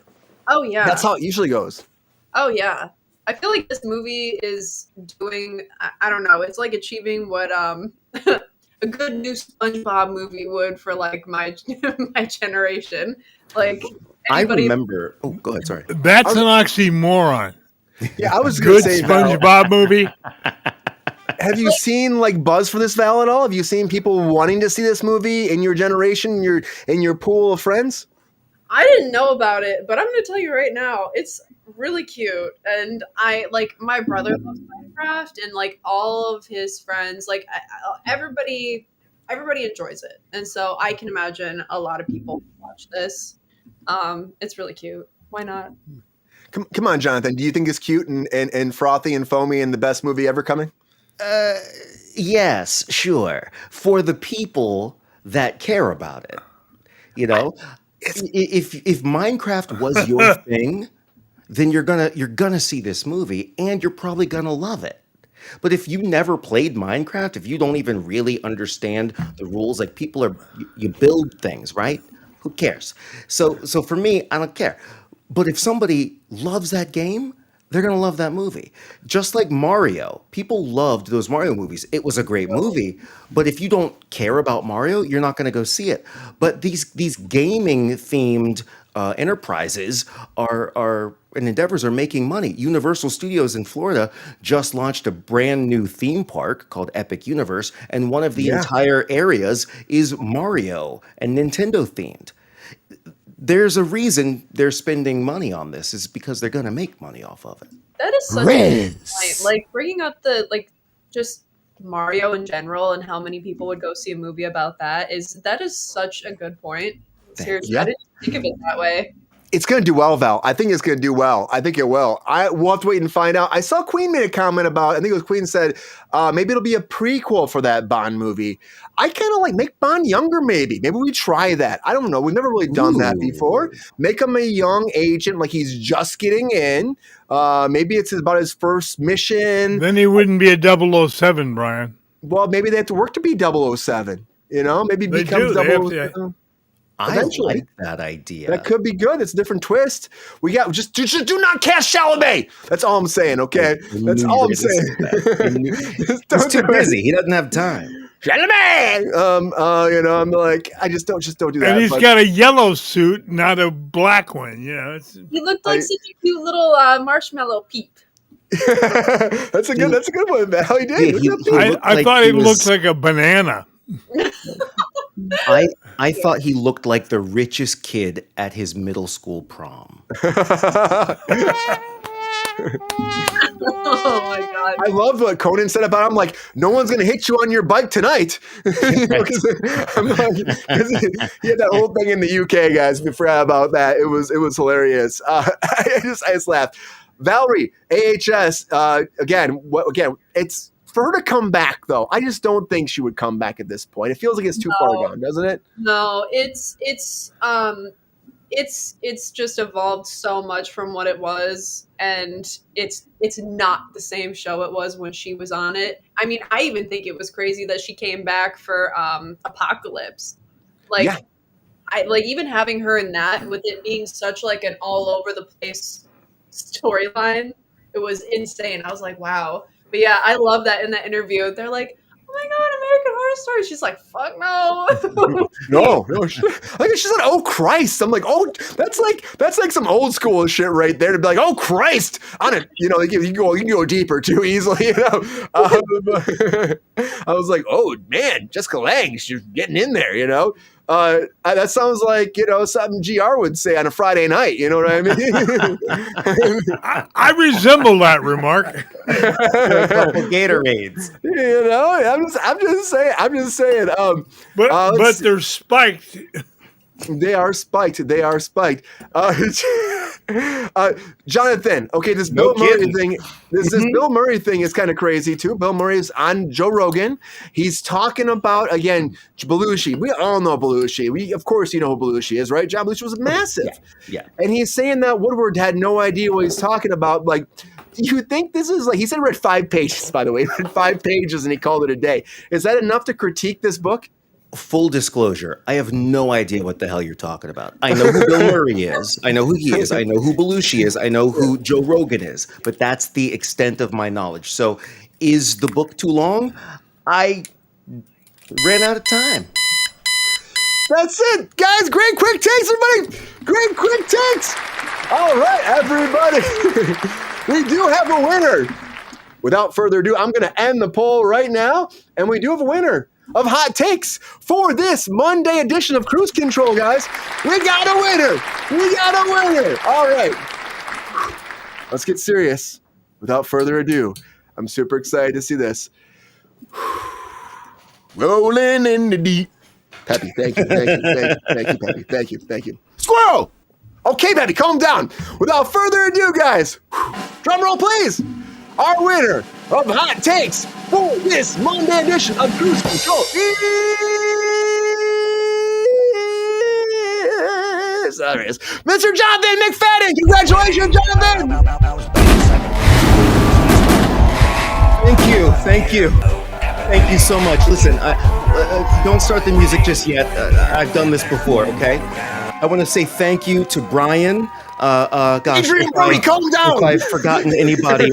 Oh yeah. That's how it usually goes. Oh yeah. I feel like this movie is doing I don't know, it's like achieving what a good new SpongeBob movie would for like my my generation. Like I anybody- remember. Oh, go ahead. Sorry. That's an oxymoron. Yeah, I was going Good to say, Val, SpongeBob movie. have you seen like buzz for this, Val, at all? Have you seen people wanting to see this movie in your generation, in your pool of friends? I didn't know about it, but I'm going to tell you right now, it's really cute. And my brother loves Minecraft, and like all of his friends, like everybody enjoys it. And so I can imagine a lot of people watch this. It's really cute. Why not? Come on, Jonathan. Do you think it's cute and frothy and foamy and the best movie ever coming? Yes, sure. For the people that care about it, if Minecraft was your thing, then you're gonna see this movie and you're probably gonna love it. But if you never played Minecraft, if you don't even really understand the rules, like you build things, right? Who cares? So for me, I don't care. But if somebody loves that game, they're going to love that movie. Just like Mario. People loved those Mario movies. It was a great movie. But if you don't care about Mario, you're not going to go see it. But these gaming-themed enterprises and endeavors are making money. Universal Studios in Florida just launched a brand new theme park called Epic Universe. And one of the entire areas is Mario and Nintendo themed. There's a reason they're spending money on this, is because they're going to make money off of it. That is such a good point. Like bringing up just Mario in general and how many people would go see a movie about that is such a good point. Seriously, I didn't think of it that way. It's going to do well, Val. I think it's going to do well. I think it will. We'll have to wait and find out. I saw Queen made a comment about, I think it was Queen said, maybe it'll be a prequel for that Bond movie. I kind of like make Bond younger, maybe. Maybe we try that. I don't know. We've never really done that before. Make him a young agent, like he's just getting in. Maybe it's about his first mission. Then he wouldn't be a 007, Brian. Well, maybe they have to work to be 007. Maybe They becomes do. 007. I like that idea. That could be good. It's a different twist. We got just do not cast Chalamet. That's all I'm saying. Okay, that's all I'm saying. He's too busy. He doesn't have time. Chalamet. I'm like, I just don't do that. And he's got a yellow suit, not a black one. He looked like such a cute little marshmallow peep. That's a good one, Val. He did. Yeah, I thought he looked like a banana. I thought he looked like the richest kid at his middle school prom. Oh my god! I love what Conan said about him. Like, no one's gonna hit you on your bike tonight. You know, 'cause he had that whole thing in the UK, guys. We forgot about that. It was hilarious. I just laughed. Valerie, AHS. Again, it's for her to come back though. I just don't think she would come back at this point. It feels like it's too far gone, doesn't it? No, it's just evolved so much from what it was, and it's not the same show it was when she was on it. I mean, I even think it was crazy that she came back for Apocalypse. Like, yeah. I like even having her in that, with it being such like an all over the place storyline. It was insane. I was like, wow. But yeah, I love that in that interview. They're like, oh my God, American Horror Story. She's like, fuck no. no. She said, oh Christ. I'm like, oh, that's like some old school shit right there to be like, oh Christ. On it, you can go deeper too easily. I was like, oh man, Jessica Lange, she's getting in there. That sounds like something GR would say on a Friday night. You know what I mean? I resemble that remark. A couple Gatorades. I'm just saying. But they're spiked. They are spiked. Jonathan, okay, this Bill Murray thing. This Bill Murray thing is kind of crazy too. Bill Murray's on Joe Rogan. He's talking about again Belushi. We all know Belushi. Of course, you know who Belushi is, right? John Belushi was massive. Yeah. And he's saying that Woodward had no idea what he's talking about. Like, do you think this is like he said? Read 5 pages. By the way, read 5 pages, and he called it a day. Is that enough to critique this book? Full disclosure, I have no idea what the hell you're talking about. I know who Bill Murray is. I know who he is. I know who Belushi is. I know who Joe Rogan is. But that's the extent of my knowledge. So is the book too long? I ran out of time. That's it. Guys, great quick takes, everybody. Great quick takes. All right, everybody. We do have a winner. Without further ado, I'm going to end the poll right now. And we do have a winner of hot takes for this Monday edition of Kruse Control, guys. We got a winner. All right. Let's get serious. Without further ado, I'm super excited to see this. Rolling in the deep. Peppy, thank you, Peppy. Thank you. Squirrel! Okay, Peppy, calm down. Without further ado, guys, drum roll, please. Our winner of hot takes for this Monday edition of Kruse Control is Mr. Jonathan McFadden. Congratulations, Jonathan! Thank you so much. Listen, don't start the music just yet. I've done this before, okay? I want to say thank you to Brian. Gosh, Brody, calm down. If I've forgotten anybody,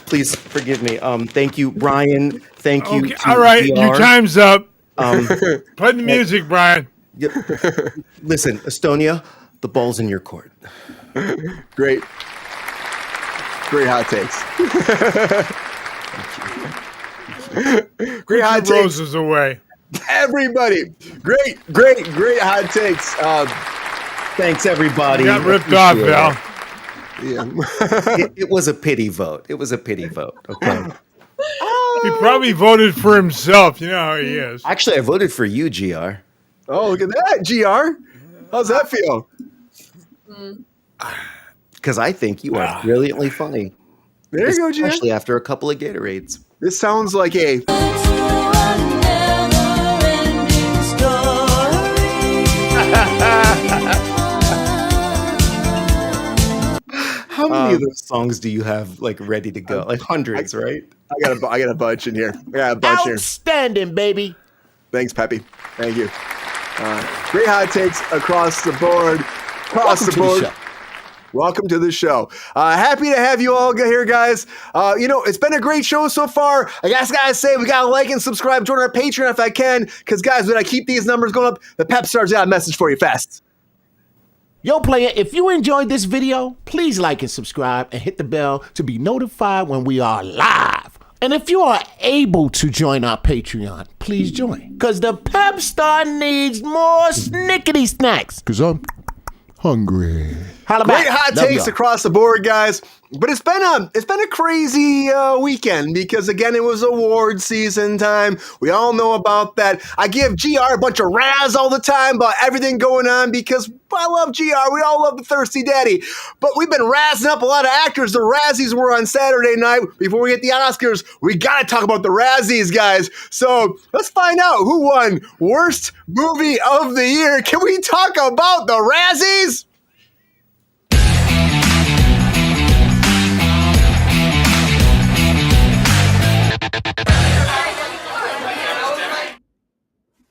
please forgive me. Thank you, Brian. Thank you. To all right, VR. your time's up. Play the music, Brian. Yep. Listen, Estonia, the ball's in your court. Great hot takes. Great hot takes. Roses away. Everybody, great hot takes. Thanks, everybody. You got ripped off, Val. Yeah. It was a pity vote. Okay. He probably voted for himself. You know how he is. Actually, I voted for you, GR. Oh, look at that, GR. How's that feel? Because I think you are brilliantly funny. There you go, GR. Especially after a couple of Gatorades. This sounds like a... How many of those songs do you have ready to go? Hundreds, right? I got a bunch in here. Outstanding, baby. Thanks, Peppy. Thank you. Great hot takes across the board. Welcome to the show. Happy to have you all here, guys. It's been a great show so far. I gotta say, we gotta like and subscribe, join our Patreon if I can, because guys, when I keep these numbers going up, the Pep Star's got a message for you fast. Yo, player, if you enjoyed this video, please like and subscribe and hit the bell to be notified when we are live. And if you are able to join our Patreon, please join. Because the Pep Star needs more snickety snacks. Because I'm hungry. Holla back. Great hot Love takes y'all. across the board, guys. But it's been a crazy weekend because again it was award season time. We all know about that. I give GR a bunch of razz all the time about everything going on because I love GR. We all love the Thirsty Daddy. But we've been razzing up a lot of actors. The Razzies were on Saturday night. Before we get the Oscars, we gotta talk about the Razzies, guys. So let's find out who won Worst Movie of the Year. Can we talk about the Razzies?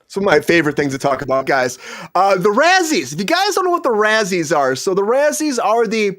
Some of my favorite things to talk about, guys. The Razzies. If you guys don't know what the Razzies are, so the Razzies are the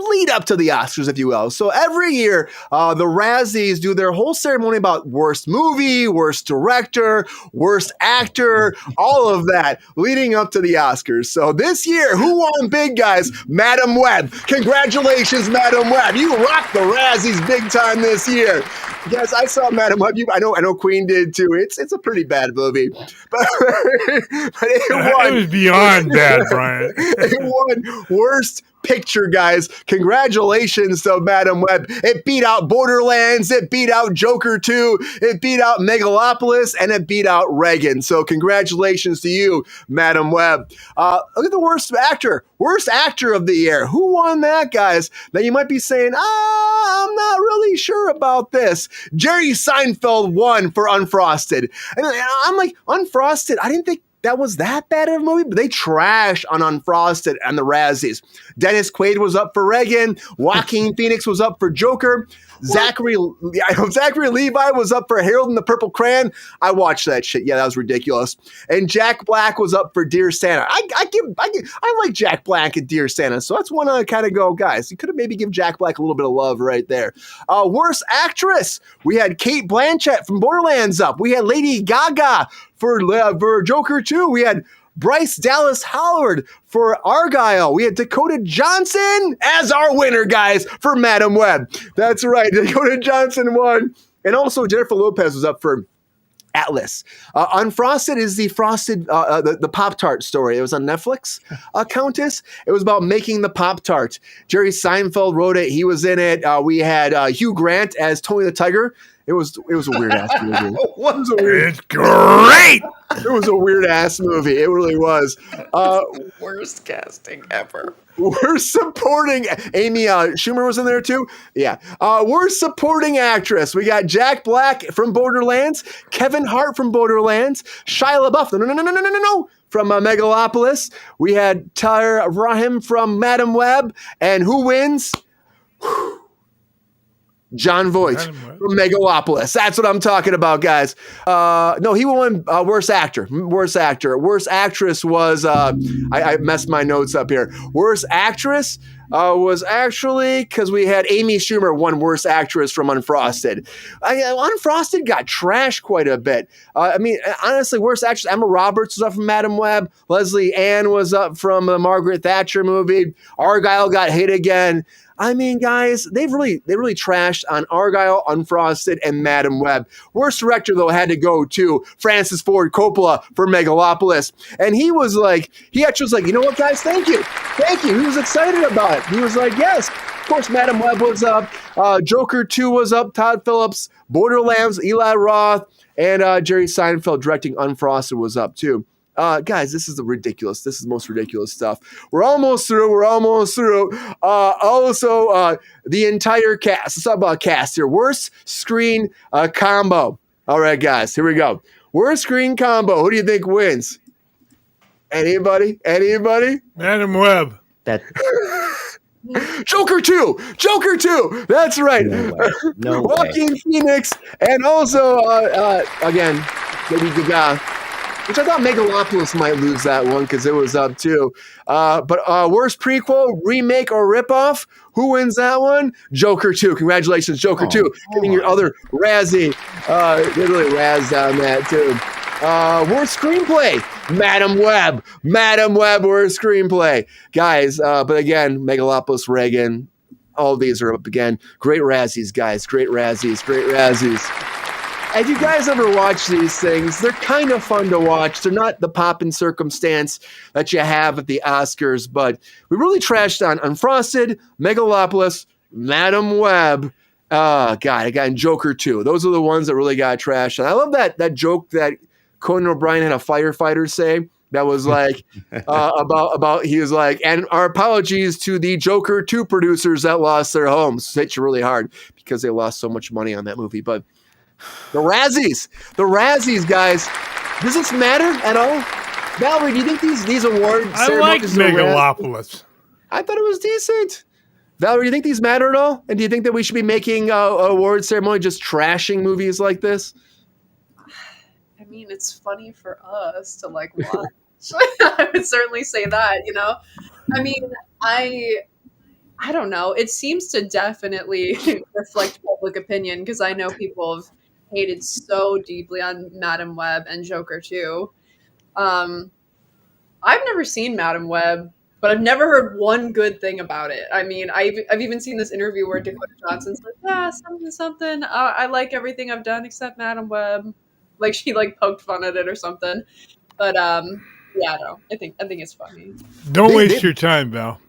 lead up to the Oscars, if you will. So every year, the Razzies do their whole ceremony about worst movie, worst director, worst actor, all of that leading up to the Oscars. So this year, who won big, guys? Madam Web. Congratulations, Madam Web. You rocked the Razzies big time this year. Yes, I saw Madam Web. I know Queen did too. It's a pretty bad movie, but it won. It was beyond bad, Brian. It won Worst Picture, guys. Congratulations to Madam Web. It beat out Borderlands. It beat out Joker 2. It beat out Megalopolis, and it beat out Reagan. So congratulations to you, Madam Web. Look at the Worst Actor. Worst Actor of the Year. Who won that, guys? Now you might be saying, I'm not really sure about this. Jerry Seinfeld won for Unfrosted. And I'm like, Unfrosted? I didn't think that was that bad of a movie, but they trash on Unfrosted and the Razzies. Dennis Quaid was up for Reagan. Joaquin Phoenix was up for Joker. Zachary Levi was up for Harold and the Purple Crayon. I watched that shit. Yeah, that was ridiculous. And Jack Black was up for Dear Santa. I like Jack Black and Dear Santa, so that's one I kind of go, guys. You could have maybe give Jack Black a little bit of love right there. Worst Actress. We had Kate Blanchett from Borderlands up. We had Lady Gaga for Joker 2. We had Bryce Dallas Howard for Argyle. We had Dakota Johnson as our winner, guys, for Madam Web. That's right. Dakota Johnson won. And also Jennifer Lopez was up for Atlas. Unfrosted is the frosted, the Pop-Tart story. It was on Netflix, Countess. It was about making the Pop-Tart. Jerry Seinfeld wrote it. He was in it. We had Hugh Grant as Tony the Tiger. It was a weird ass movie. It's great. It was a weird ass movie. It really was. Worst casting ever. Worst supporting. Amy Schumer was in there too. Yeah. Worst supporting actress. We got Jack Black from Borderlands, Kevin Hart from Borderlands, Shia LaBeouf. No. From Megalopolis. We had Tahir Rahim from Madam Web. And who wins? John Voight from Megalopolis. That's what I'm talking about, guys. No, he won Worst Actor. Worst Actor. Worst Actress was, I messed my notes up here. Worst Actress was actually, because we had Amy Schumer won Worst Actress from Unfrosted. Unfrosted got trashed quite a bit. I mean, honestly, Worst Actress, Emma Roberts was up from Madam Web. Leslie Ann was up from the Margaret Thatcher movie. Argyle got hit again. I mean, guys, they really trashed on Argyle, Unfrosted, and Madam Web. Worst director, though, had to go to Francis Ford Coppola for Megalopolis. And he actually was like, you know what, guys, thank you. He was excited about it. He was like, yes. Of course, Madam Web was up. Joker 2 was up. Todd Phillips. Borderlands, Eli Roth. And Jerry Seinfeld directing Unfrosted was up, too. Guys, this is ridiculous. This is the most ridiculous stuff. We're almost through. Also, the entire cast. Let's talk about cast here. Worst screen combo. All right, guys, here we go. Worst screen combo. Who do you think wins? Anybody? Madam Web. That Joker 2. That's right. No way. Joaquin Phoenix, and also again, Lady Gaga. Which I thought Megalopolis might lose that one because it was up too. But worst prequel, remake, or ripoff? Who wins that one? Joker 2. Congratulations, Joker 2. Getting your other Razzie. They really razzed on that too. Worst screenplay, Madam Web. Madam Web, worst screenplay. Guys, but again, Megalopolis, Reagan, all these are up again. Great Razzies, guys. Great Razzies. Great Razzies. Have you guys ever watched these things? They're kind of fun to watch. They're not the pop and circumstance that you have at the Oscars, but we really trashed on Unfrosted, Megalopolis, Madam Web. God, I got in Joker 2. Those are the ones that really got trashed. And I love that joke that Conan O'Brien had a firefighter say that was like about he was like, and our apologies to the Joker 2 producers that lost their homes. Hit you really hard because they lost so much money on that movie. But the Razzies, guys, does this matter at all? Valerie, do you think these awards? I like Megalopolis. I thought it was decent. Valerie, do you think these matter at all? And do you think that we should be making award ceremony just trashing movies like this? I mean, it's funny for us to like watch. I would certainly say that, you know. I mean, I don't know. It seems to definitely reflect public opinion because I know people have hated so deeply on Madam Web and Joker 2. I've never seen Madam Web, but I've never heard one good thing about it. I mean, I've even seen this interview where Dakota Johnson's like, yeah, something. I like everything I've done except Madam Web. Like she like poked fun at it or something. But yeah, no, I think it's funny. Don't waste your time, Val.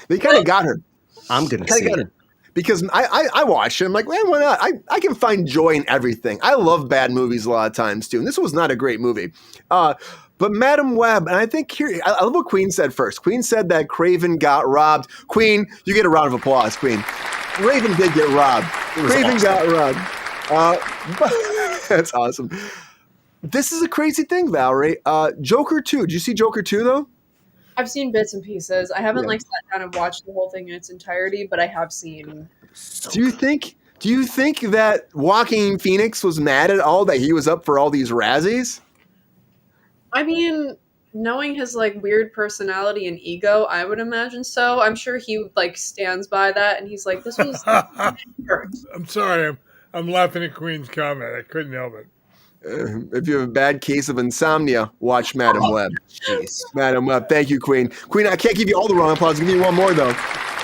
They kind of got her. I'm gonna see it. Because I watched it. I'm like, man, why not? I can find joy in everything. I love bad movies a lot of times, too. And this was not a great movie. But Madam Web, and I think here, I love what Queen said first. Queen said that Craven got robbed. Queen, you get a round of applause, Queen. Raven did get robbed. Craven got robbed. That's awesome. This is a crazy thing, Valerie. Joker 2. Did you see Joker 2, though? I've seen bits and pieces. I haven't like sat down and watched the whole thing in its entirety, but I have seen. Do you think that Joaquin Phoenix was mad at all that he was up for all these Razzies? I mean, knowing his like weird personality and ego, I would imagine so. I'm sure he like stands by that, and he's like, "This was." I'm sorry, I'm laughing at Queen's comment. I couldn't help it. If you have a bad case of insomnia, watch Madam Web. Jeez. Madam Web. Thank you, Queen. Queen, I can't give you all the wrong applause. I'll give you one more, though.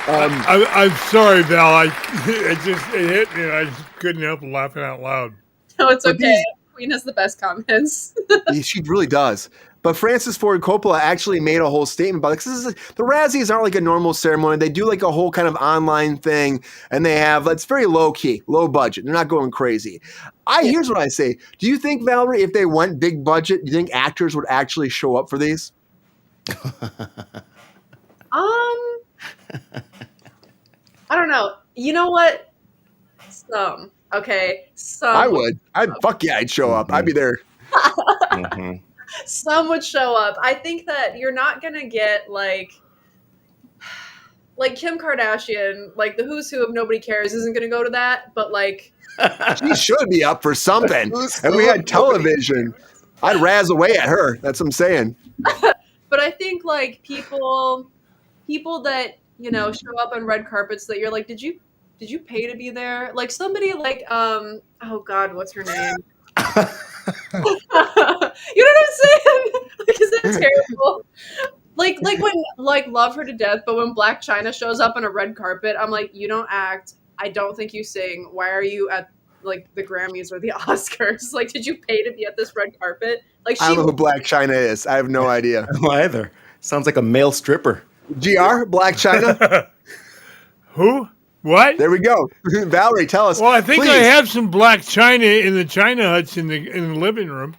I'm sorry, Val. It hit me, and I just couldn't help laughing out loud. No, it's okay. Queen has the best comments. She really does. But Francis Ford Coppola actually made a whole statement about it. Because the Razzies aren't like a normal ceremony. They do like a whole kind of online thing. And they have, it's very low key, low budget. They're not going crazy. Here's what I say. Do you think, Valerie, if they went big budget, do you think actors would actually show up for these? I don't know. You know what? Some. Okay. Some. I would. Fuck yeah, I'd show up. I'd be there. Mm-hmm. Some would show up. I think that you're not gonna get like Kim Kardashian, like the who's who of Nobody Cares isn't gonna go to that, but like she should be up for something. And we had television. I'd razz away at her. That's what I'm saying. But I think like people that, you know, show up on red carpets that you're like, did you pay to be there? Like somebody like oh God, what's her name? You know what I'm saying? Like, is that terrible? Like when like love her to death, but when Black China shows up on a red carpet, I'm like, you don't act. I don't think you sing. Why are you at like the Grammys or the Oscars? Like, did you pay to be at this red carpet? Like, I don't know who Black China is. I have no idea. I don't either. Sounds like a male stripper. GR, Black China. Who? What? There we go. Valerie, tell us. Well, I think please. I have some Black China in the China huts in the living room.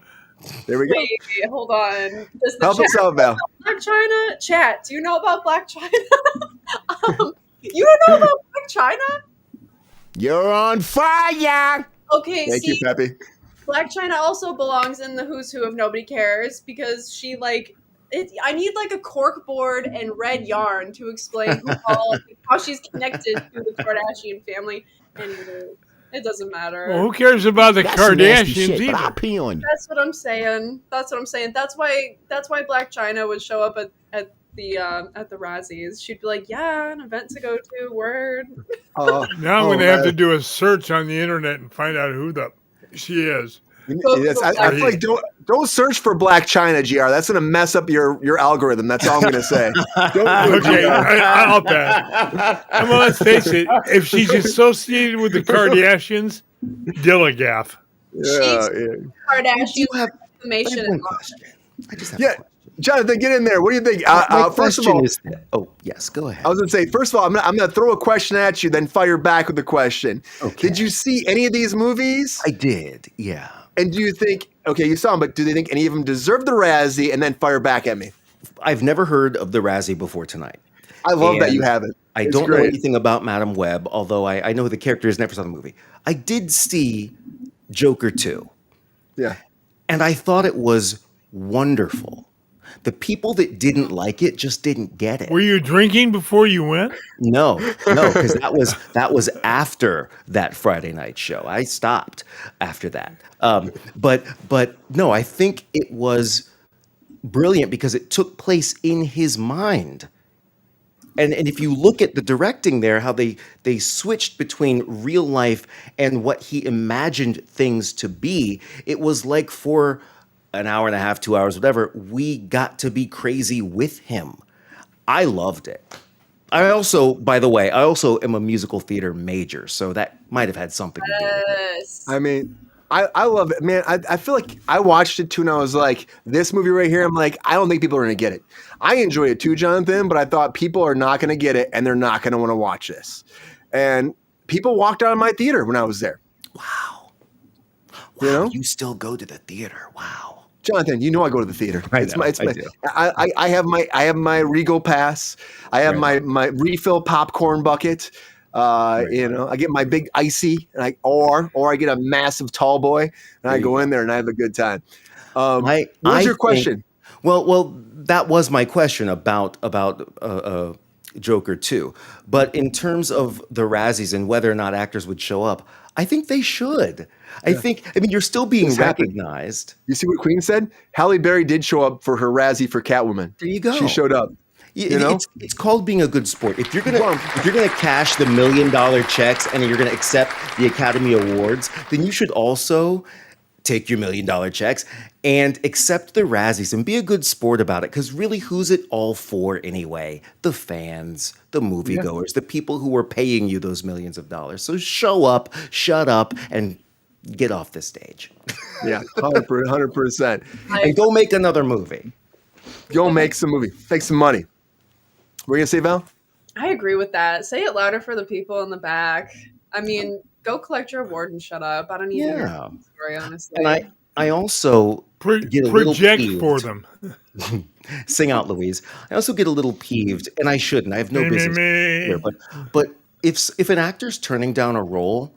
There we go. Wait, hold on. Help us out, Val. Black China? Chat, do you know about Black China? You don't know about Black China? You're on fire. Okay, Thank you, Peppy. Black China also belongs in the who's who of Nobody Cares because she like I need like a cork board and red yarn to explain how she's connected to the Kardashian family. Anyway, it doesn't matter. Well, who cares about the That's some nasty Kardashians shit, but either? I'll pee on you. That's what I'm saying. That's why Black China would show up at the Razzies. She'd be like, yeah, an event to go to. Word. Now I'm going to have to do a search on the internet and find out who she is. Yes, I feel like don't search for Black China, GR. That's going to mess up your algorithm. That's all I'm going to say. Don't do it, Okay, GR. I'll bet. And well, let's face it, if she's associated with the Kardashians, Dillagaff. Yeah. Kardashian I have information. one question. I just have Yeah. a question. Jonathan, get in there. What do you think? My First of question all, is that, oh, yes, go ahead. I was going to say, first of all, I'm going to throw a question at you, then fire back with a question. Okay. Did you see any of these movies? I did, yeah. And do you think, okay, you saw them, but do they think any of them deserve the Razzie? And then fire back at me. I've never heard of the Razzie before tonight. I love that And you haven't. I It's don't know great. anything about Madam Web, although I know who the character is, never saw the movie. I did see Joker 2, Yeah. and I thought it was wonderful. The people that didn't like it just didn't get it. Were you drinking before you went? No, because that was after that Friday night show. I stopped after that. But no, I think it was brilliant because it took place in his mind. And if you look at the directing there, how they switched between real life and what he imagined things to be, it was like for an hour and a half, 2 hours, whatever, we got to be crazy with him. I loved it. I also, by the way, am a musical theater major, so that might have had something to do with it. Yes. I mean, I love it, man. I feel like I watched it too, and I was like, this movie right here, I'm like, I don't think people are going to get it. I enjoy it too, Jonathan, but I thought people are not going to get it, and they're not going to want to watch this. And people walked out of my theater when I was there. Wow. You know? You still go to the theater. Wow. Jonathan, you know I go to the theater. I It's know, my, it's I my, do. I have my Regal pass. I have my refill popcorn bucket. You know, I get my big icy, and or I get a massive tall boy, and I go in there and I have a good time. What's your question? Well, that was my question about Joker 2. But in terms of the Razzies and whether or not actors would show up, I think they should. I mean, you're still being This happened. recognized. You see what Queen said? Halle Berry did show up for her Razzie for Catwoman. There you go. She showed up. You know? It's called being a good sport. If you're gonna cash the $1 million checks and you're gonna accept the Academy Awards, then you should also take your $1 million checks and accept the Razzies and be a good sport about it. Because really, who's it all for anyway? The fans, the moviegoers, the people who are paying you those millions of dollars. So show up, shut up, and get off the stage. Yeah, 100%. And go make another movie. Go make some movie. Make some money. What are you going to say, Val? I agree with that. Say it louder for the people in the back. I mean, go collect your award and shut up. I don't need to hear the story, honestly. And I also get a little project peeved. for them. Sing out, Louise. I also get a little peeved, and I shouldn't. I have no business here. But if an actor's turning down a role,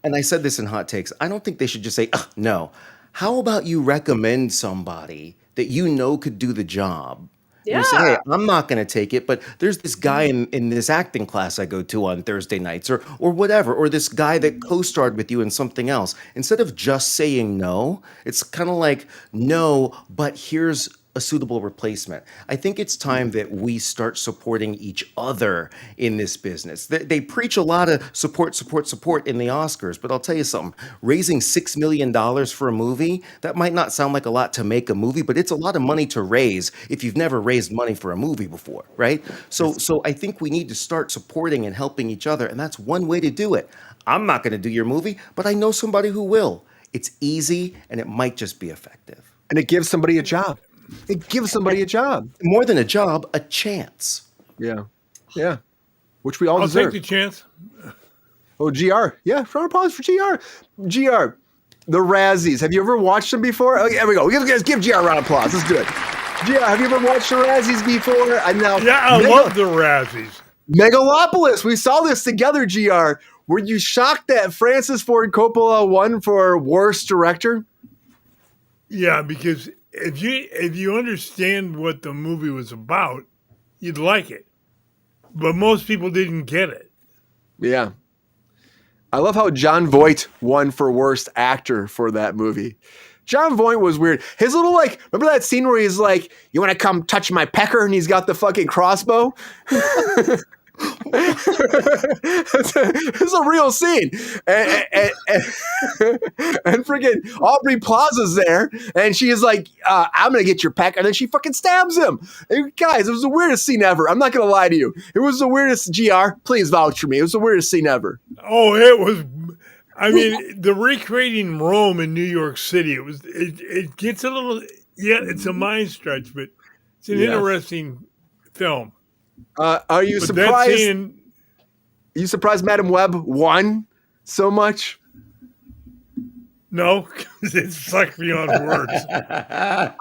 and I said this in Hot Takes, I don't think they should just say, no. How about you recommend somebody that you know could do the job? Yeah. You say, hey, I'm not going to take it, but there's this guy in this acting class I go to on Thursday nights or whatever, or this guy that co-starred with you in something else. Instead of just saying no, it's kind of like, no, but here's a suitable replacement. I think it's time that we start supporting each other in this business. They preach a lot of support in the Oscars, but I'll tell you something, raising $6 million for a movie, that might not sound like a lot to make a movie, but it's a lot of money to raise if you've never raised money for a movie before, right? So I think we need to start supporting and helping each other, and that's one way to do it. I'm not going to do your movie, but I know somebody who will. It's easy, and it might just be effective. And it gives somebody a job. It gives somebody a job. More than a job, a chance. Yeah. Yeah. Which we all I'll deserve. take the chance. Oh, GR. Yeah, round of applause for GR. GR. The Razzies. Have you ever watched them before? Okay, there we go. Give GR a round of applause. Let's do it. GR, have you ever watched the Razzies before? I love the Razzies. Megalopolis. We saw this together, GR. Were you shocked that Francis Ford Coppola won for worst director? Yeah, because if you understand what the movie was about, you'd like it. But most people didn't get it. Yeah. I love how Jon Voight won for worst actor for that movie. Jon Voight was weird. His little, remember that scene where he's like, you want to come touch my pecker? And he's got the fucking crossbow. It's a real scene. And freaking Aubrey Plaza's there, and she is like, I'm going to get your pecker. And then she fucking stabs him. And guys, it was the weirdest scene ever. I'm not going to lie to you. It was the weirdest, GR, please vouch for me. It was the weirdest scene ever. Oh, it was. I mean, the recreating Rome in New York City, it gets a little, it's a mind stretch, but it's an interesting film. Are you But surprised? Are you surprised Madam Web won so much? No, because it sucked beyond words. I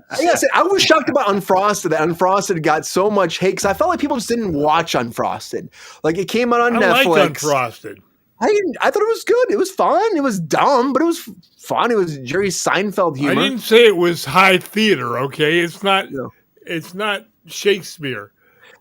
gotta say, I was shocked about Unfrosted. That Unfrosted got so much hate because I felt like people just didn't watch Unfrosted. Like it came out on Netflix. I liked Unfrosted. I thought it was good. It was fun. It was dumb, but it was fun. It was Jerry Seinfeld humor. I didn't say it was high theater. Okay, it's not. It's not Shakespeare.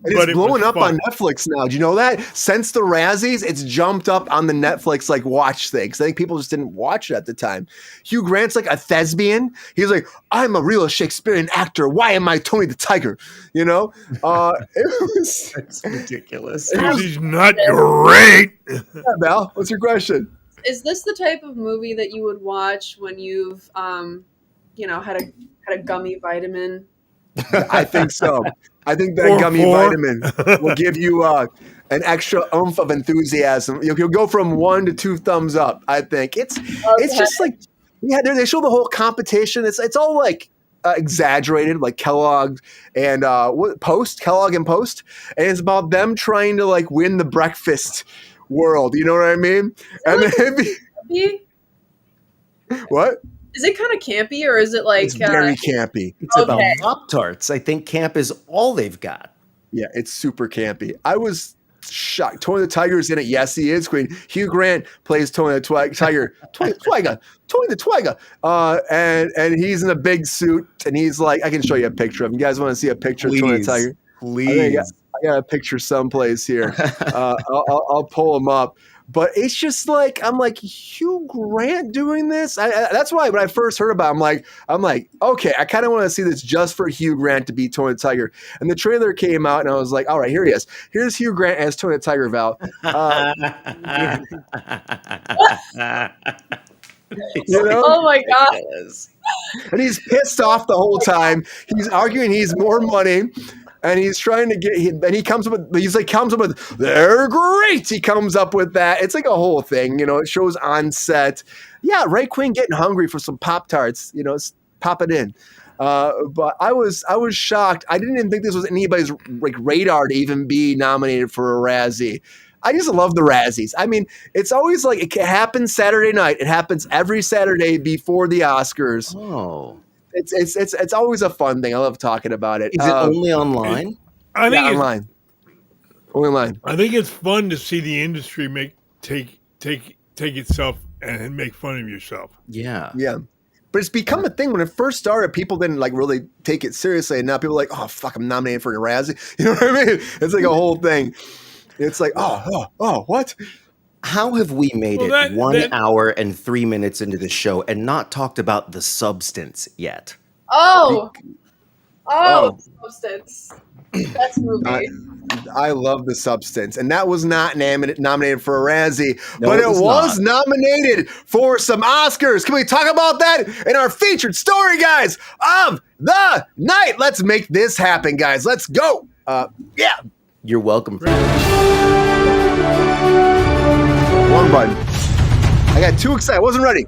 It's blowing up on Netflix now. Do you know that? Since the Razzies, it's jumped up on the Netflix like watch things. I think people just didn't watch it at the time. Hugh Grant's like a thespian. He's like, I'm a real Shakespearean actor. Why am I Tony the Tiger? You know? It's ridiculous. He's not great. Yeah, Val, what's your question? Is this the type of movie that you would watch when you've, had a gummy vitamin? I think so. I think that gummy vitamin will give you an extra oomph of enthusiasm. You'll go from 1 to 2 thumbs up. I think it's just like they show the whole competition. It's all like exaggerated, like Kellogg and Kellogg and Post, and it's about them trying to like win the breakfast world. You know what I mean? And then what? Is it kind of campy, or is it like... It's very campy. It's about Pop-Tarts. I think camp is all they've got. Yeah, it's super campy. I was shocked. Tony the Tiger's in it. Yes, he is, Queen. Hugh Grant plays Tony the Tiger. Tony the Tiger. And he's in a big suit, and he's like, I can show you a picture of him. You guys want to see a picture of Tony the Tiger? Please. I got a picture someplace here. I'll pull him up. But it's just like, I'm like, Hugh Grant doing this? That's why when I first heard about it, I'm like, okay, I kind of want to see this just for Hugh Grant to be Tony the Tiger. And the trailer came out, and I was like, all right, here he is. Here's Hugh Grant as Tony the Tiger, Val. You know? Oh my God. And he's pissed off the whole time. He's arguing he's more money. And he's trying to he comes up with, they're great. He comes up with that. It's like a whole thing, it shows on set. Yeah, Ray Quinn getting hungry for some Pop-Tarts, pop it in. But I was shocked. I didn't even think this was anybody's like radar to even be nominated for a Razzie. I just love the Razzies. I mean, it's always like it happens Saturday night. It happens every Saturday before the Oscars. Oh. It's always a fun thing. I love talking about it. Is it only online? I think online. Only online. I think it's fun to see the industry take itself and make fun of yourself. Yeah. Yeah. But it's become a thing. When it first started, people didn't like really take it seriously, and now people are like, oh fuck, I'm nominated for a Razzie. You know what I mean? It's like a whole thing. It's like, oh, what? How have we made it 1 hour and 3 minutes into the show and not talked about The Substance yet? Oh, Substance. That's a movie. I love The Substance, and that was not nominated for a Razzie, No, but it was not. nominated for some Oscars. Can we talk about that in our featured story, guys, of the night? Let's make this happen, guys. Let's go. Yeah. You're welcome. One button. I got too excited. I wasn't ready.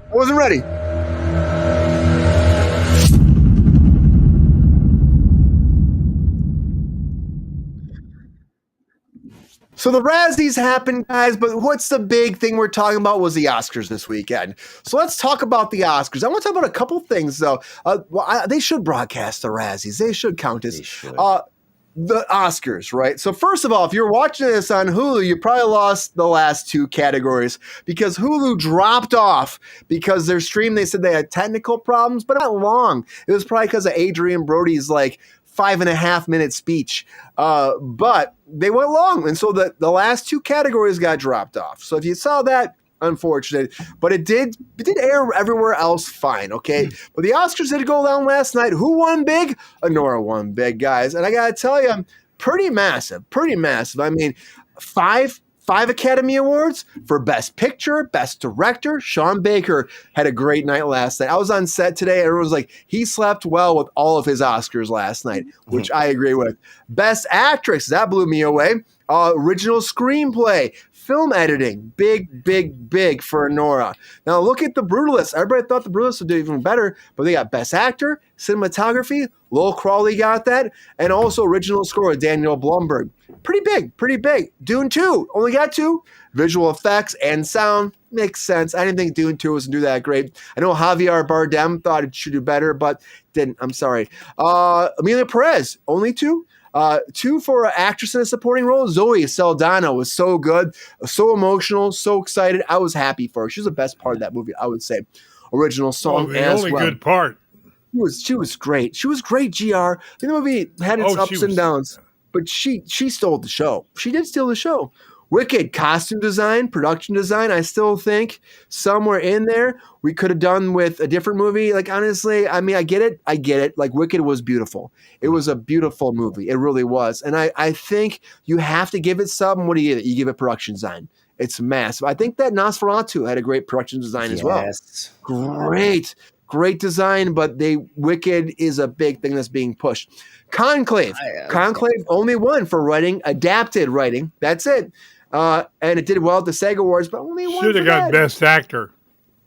So the Razzies happened, guys, but what's the big thing we're talking about was the Oscars this weekend. So let's talk about the Oscars. I want to talk about a couple things, though. They should broadcast the Razzies. They should count as the Oscars, right? So first of all, if you're watching this on Hulu, you probably lost the last 2 categories because Hulu dropped off because their stream, they said they had technical problems, but not long. It was probably because of Adrian Brody's 5.5-minute speech. But they went long. And so the last 2 categories got dropped off. So if you saw that, unfortunate, but it did air everywhere else fine, okay? But the Oscars did go down last night. Who won big? Anora won big, guys. And I gotta tell you, pretty massive. I mean, five Academy Awards for Best Picture, Best Director. Sean Baker had a great night last night. I was on set today. Everyone was like, he slept well with all of his Oscars last night, which I agree with. Best Actress, that blew me away. Original Screenplay, Film Editing, big for Nora. Now look at The Brutalist. Everybody thought The Brutalist would do even better, but they got Best Actor, Cinematography, Lowell Crawley got that, and also Original Score, Daniel Blumberg. Pretty big. Dune 2, only got 2. Visual effects and sound, makes sense. I didn't think Dune 2 was going to do that great. I know Javier Bardem thought it should do better, but didn't. I'm sorry. Emilia Perez, only 2. 2 for an actress in a supporting role. Zoe Saldana was so good, so emotional, so excited. I was happy for her. She was the best part of that movie, I would say. Original song the as only well. good part. She was great. She was great, GR. I think the movie had its ups and downs, but she stole the show. She did steal the show. Wicked costume design, production design. I still think somewhere in there we could have done with a different movie. Like, honestly, I mean, I get it. Like, Wicked was beautiful. It was a beautiful movie. It really was. And I think you have to give it something. What do you give it? You give it production design. It's massive. I think that Nosferatu had a great production design as well. Great design, but Wicked is a big thing that's being pushed. Conclave only won for writing, adapted writing. That's it. And it did well at the SAG Awards, but only one. Should have got Best Actor.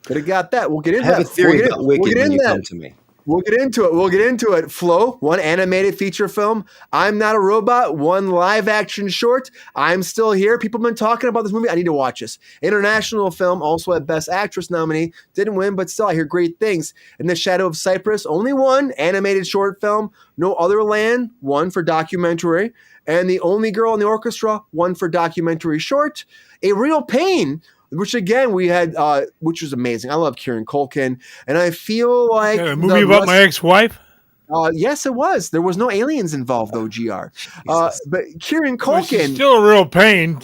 Could have got that. We'll get into that. I have a theory about Wicked when you come to me. We'll get into it. Flow, one animated feature film. I'm Not a Robot, one live action short. I'm Still Here. People have been talking about this movie. I need to watch this. International film, also had Best Actress nominee. Didn't win, but still I hear great things. In the Shadow of Cypress, only one animated short film. No Other Land, one for documentary. And The Only Girl in the Orchestra, one for documentary short. A Real Pain, which again we had, which was amazing. I love Kieran Culkin, and I feel like a movie about my ex-wife. Yes, it was. There was no aliens involved though, GR. But Kieran Culkin, she's still a real pain.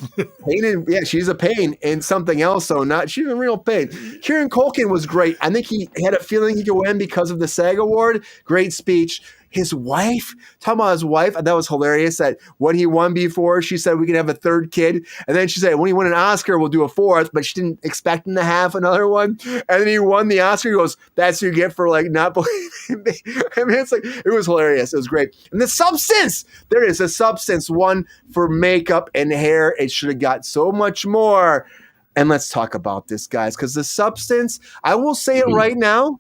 She's a pain in something else. So she's a real pain. Kieran Culkin was great. I think he had a feeling he could win because of the SAG Award. Great speech. His wife, talking about his wife, that was hilarious. That when he won before, she said we can have a third kid, and then she said when he won an Oscar, we'll do a fourth. But she didn't expect him to have another one. And then he won the Oscar. He goes, "That's what you get for like not believing me." I mean, it's like it was hilarious. It was great. And The Substance, there it is. The Substance, one for makeup and hair. It should have got so much more. And let's talk about this, guys, because The Substance, I will say it right now.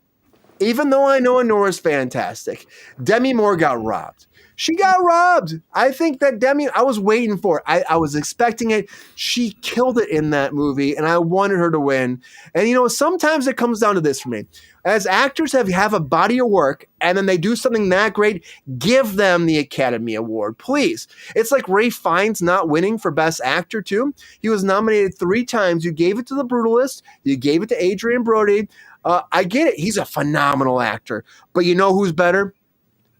Even though I know Anora's fantastic, Demi Moore got robbed. She got robbed. I think that I was waiting for it. I was expecting it. She killed it in that movie, and I wanted her to win. And, sometimes it comes down to this for me. As actors have a body of work, and then they do something that great, give them the Academy Award, please. It's like Ralph Fiennes not winning for Best Actor, too. He was nominated 3 times. You gave it to The Brutalist. You gave it to Adrian Brody. I get it. He's a phenomenal actor. But you know who's better?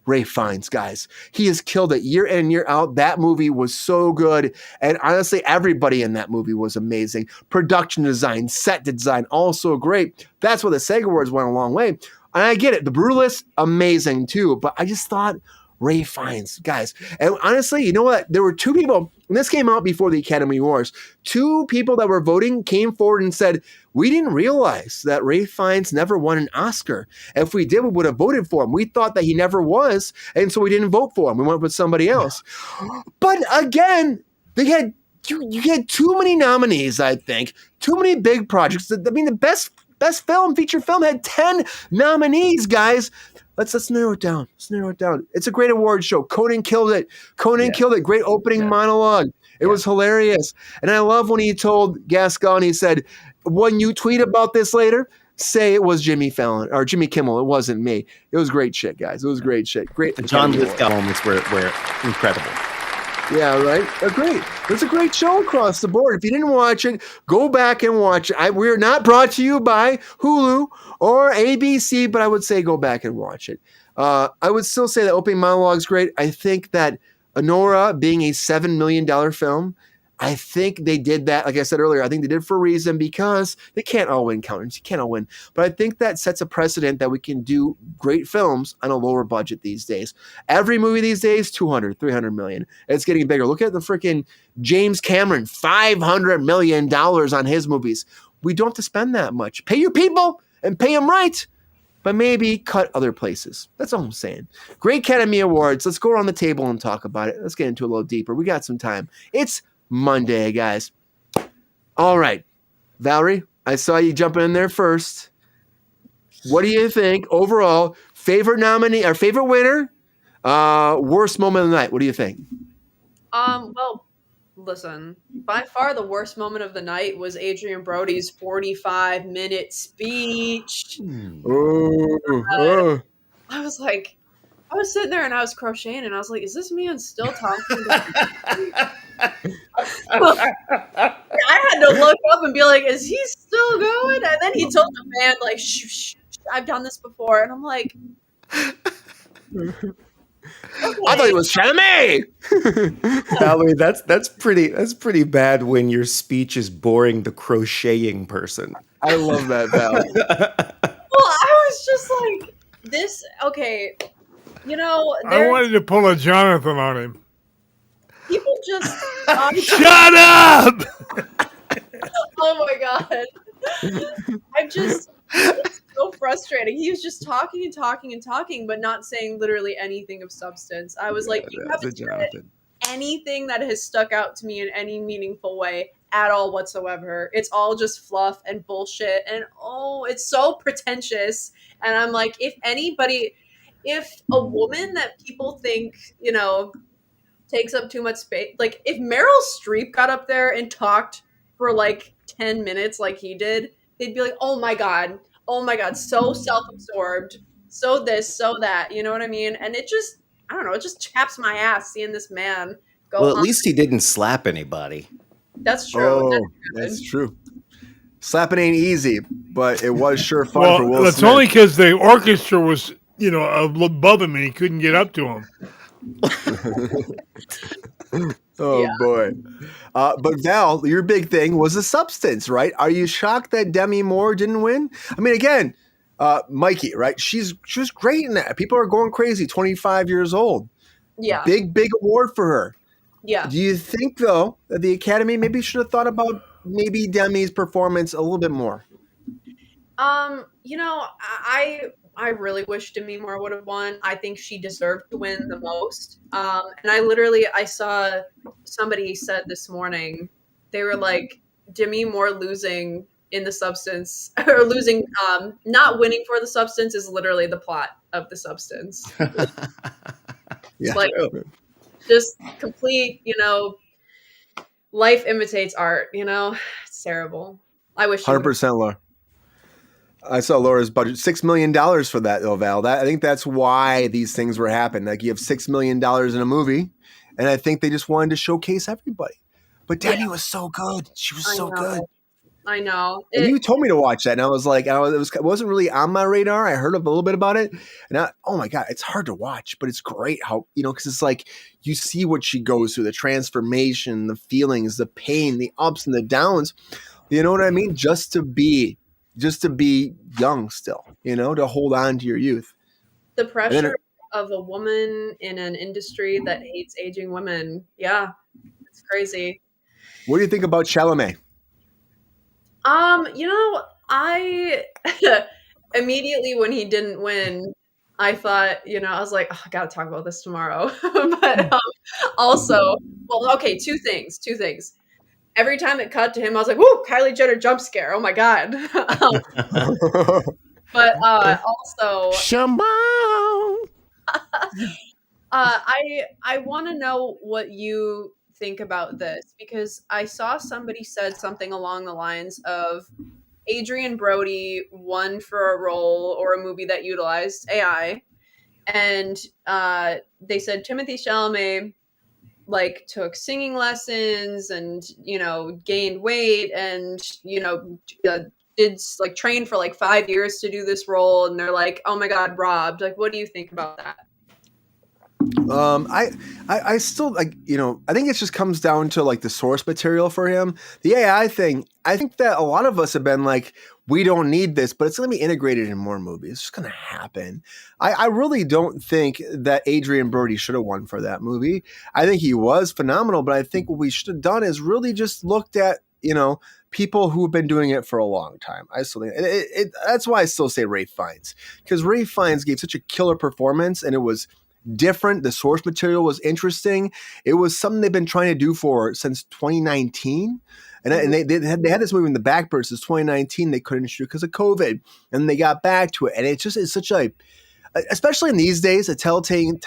Ralph Fiennes, guys. He has killed it year in, year out. That movie was so good. And honestly, everybody in that movie was amazing. Production design, set design, also great. That's why the SAG Awards went a long way. And I get it. The Brutalist, amazing too. But I just thought Ralph Fiennes, guys. And honestly, you know what? There were 2 people, and this came out before the Academy Awards. 2 people that were voting came forward and said, we didn't realize that Ralph Fiennes never won an Oscar. If we did, we would have voted for him. We thought that he never was, and so we didn't vote for him. We went with somebody else. But again, you had too many nominees, I think. Too many big projects. I mean, the best film, feature film, had 10 nominees, guys. Let's narrow it down. It's a great award show. Conan killed it. Killed it. Great opening monologue. It was hilarious. And I love when he told Gascon, he said, when you tweet about this later, say it was Jimmy Fallon or Jimmy Kimmel. It wasn't me. It was great shit, guys. It was great shit. Great. The John Lithgow moments were incredible. Yeah, right? They're great. It's a great show across the board. If you didn't watch it, go back and watch it. We're not brought to you by Hulu or ABC, but I would say go back and watch it. I would still say the opening monologue is great. I think that Anora being a $7 million film, I think they did that, like I said earlier, I think they did for a reason because they can't all win, Counters. You can't all win. But I think that sets a precedent that we can do great films on a lower budget these days. Every movie these days, 200, 300 million. It's getting bigger. Look at the freaking James Cameron, $500 million on his movies. We don't have to spend that much. Pay your people and pay them right, but maybe cut other places. That's all I'm saying. Great Academy Awards. Let's go around the table and talk about it. Let's get into it a little deeper. We got some time. It's Monday, guys. All right. Valerie, I saw you jumping in there first. What do you think overall? Favorite nominee or favorite winner? Worst moment of the night. What do you think? Well, listen, by far the worst moment of the night was Adrian Brody's 45-minute speech. I was like, I was sitting there and I was crocheting and I was like, is this man still talking about I had to look up and be like, is he still going? And then he told the band, like, shh, I've done this before. And I'm like, okay. I thought it was Chalamet. Valerie, that's pretty bad when your speech is boring the crocheting person. I love that, Val. Well, I was just like, this, okay, you know. I wanted to pull a Jonathan on him. People just... Shut up! Oh my God. It's so frustrating. He was just talking and talking and talking, but not saying literally anything of substance. I was like, you haven't said anything that has stuck out to me in any meaningful way at all whatsoever. It's all just fluff and bullshit. And it's so pretentious. And I'm like, if a woman that people think, you know, takes up too much space, like if Meryl Streep got up there and talked for like 10 minutes like he did, they'd be like, oh my God, so self-absorbed, so this, so that, you know what I mean? And it just, I don't know, it just chaps my ass seeing this man go Well, at on. least he didn't slap anybody. That's true. That's true. Slapping ain't easy, but it was sure fun for Will Smith. That's only because the orchestra was, you know, above him and he couldn't get up to him. Boy. But Val, your big thing was the substance, right? Are you shocked that Demi Moore didn't win? I mean, again, Mikey, right? She was great in that. People are going crazy. 25 years old. Yeah. Big award for her. Yeah. Do you think, though, that the Academy maybe should have thought about maybe Demi's performance a little bit more? You know, I really wish Demi Moore would have won. I think she deserved to win the most. And I saw somebody said this morning, they were like, Demi Moore losing in the substance, or losing, not winning for the substance is literally the plot of the substance. Yeah. Like, just complete, you know, life imitates art, you know? It's terrible. I wish 100%, Laura. I saw Laura's budget, $6 million for that, though, Val. I think that's why these things were happening. Like, you have $6 million in a movie, and I think they just wanted to showcase everybody. But Demi was so good. She was so good. I know. And you told me to watch that, and I was like, it wasn't really on my radar. I heard a little bit about it, and oh my God, it's hard to watch, but it's great how, you know, because it's like you see what she goes through, the transformation, the feelings, the pain, the ups and the downs. You know what I mean? Just to be young still, you know, to hold on to your youth. The pressure of a woman in an industry that hates aging women. Yeah, it's crazy. What do you think about Chalamet? You know, I immediately when he didn't win, I thought, you know, I was like, oh, I gotta talk about this tomorrow. But also, well, okay, two things. Every time it cut to him, I was like, whoo, Kylie Jenner jump scare. Oh my God. But also, Shambal. I want to know what you think about this, because I saw somebody said something along the lines of Adrian Brody won for a role or a movie that utilized AI, and they said Timothée Chalamet like took singing lessons and, you know, gained weight and, you know, did like train for like 5 years to do this role, and they're like, oh my God, robbed. Like, what do you think about that? I still like, I think it just comes down to like the source material for him. The AI thing, I think that a lot of us have been like, we don't need this, but it's going to be integrated in more movies. It's just going to happen. I really don't think that Adrian Brody should have won for that movie. I think he was phenomenal, but I think what we should have done is really just looked at, people who have been doing it for a long time. I still think that's why I still say Ralph Fiennes, because Ralph Fiennes gave such a killer performance, and it was different. The source material was interesting. It was something they've been trying to do since 2019. And they had this movie in the back burner since 2019. They couldn't shoot because of COVID, and they got back to it. And it just is such especially in these days, a telling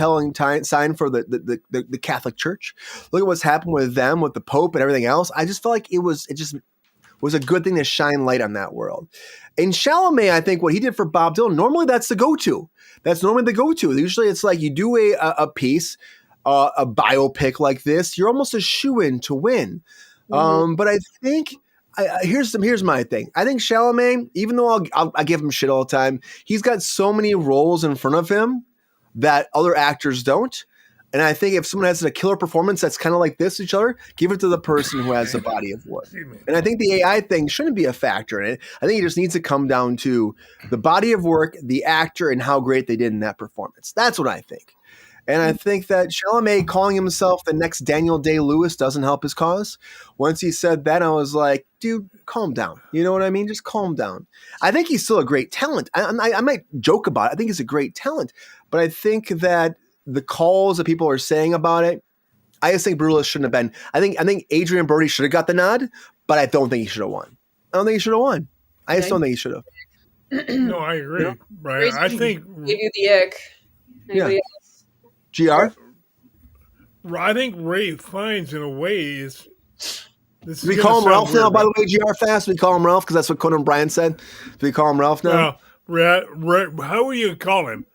sign for the Catholic Church. Look at what's happened with them, with the Pope and everything else. I just felt like it just was a good thing to shine light on that world. And Chalamet, I think what he did for Bob Dylan, normally that's the go-to. That's normally the go-to. Usually it's like you do a piece, a biopic like this, you're almost a shoo-in to win. But I think here's my thing. I think Chalamet, even though I give him shit all the time, he's got so many roles in front of him that other actors don't. And I think if someone has a killer performance that's kind of like this each other, give it to the person who has the body of work. And I think the AI thing shouldn't be a factor in it. I think it just needs to come down to the body of work, the actor, and how great they did in that performance. That's what I think. And I think that Chalamet calling himself the next Daniel Day-Lewis doesn't help his cause. Once he said that, I was like, dude, calm down. You know what I mean? Just calm down. I think he's still a great talent. I might joke about it. I think he's a great talent. But I think that the calls that people are saying about it, I just think Brutalist shouldn't have been. I think Adrian Brody should have got the nod, but I don't think he should have won. I don't think he should have won. I just don't think he should have. No, I agree. Right. I think give you the ick. Anybody else? GR? I think Ray Fiennes, in a way, is. Do we call him Ralph now, by the way, GR Fast? We call him Ralph because that's what Conan Bryan said. Do we call him Ralph now? How are you going to call him?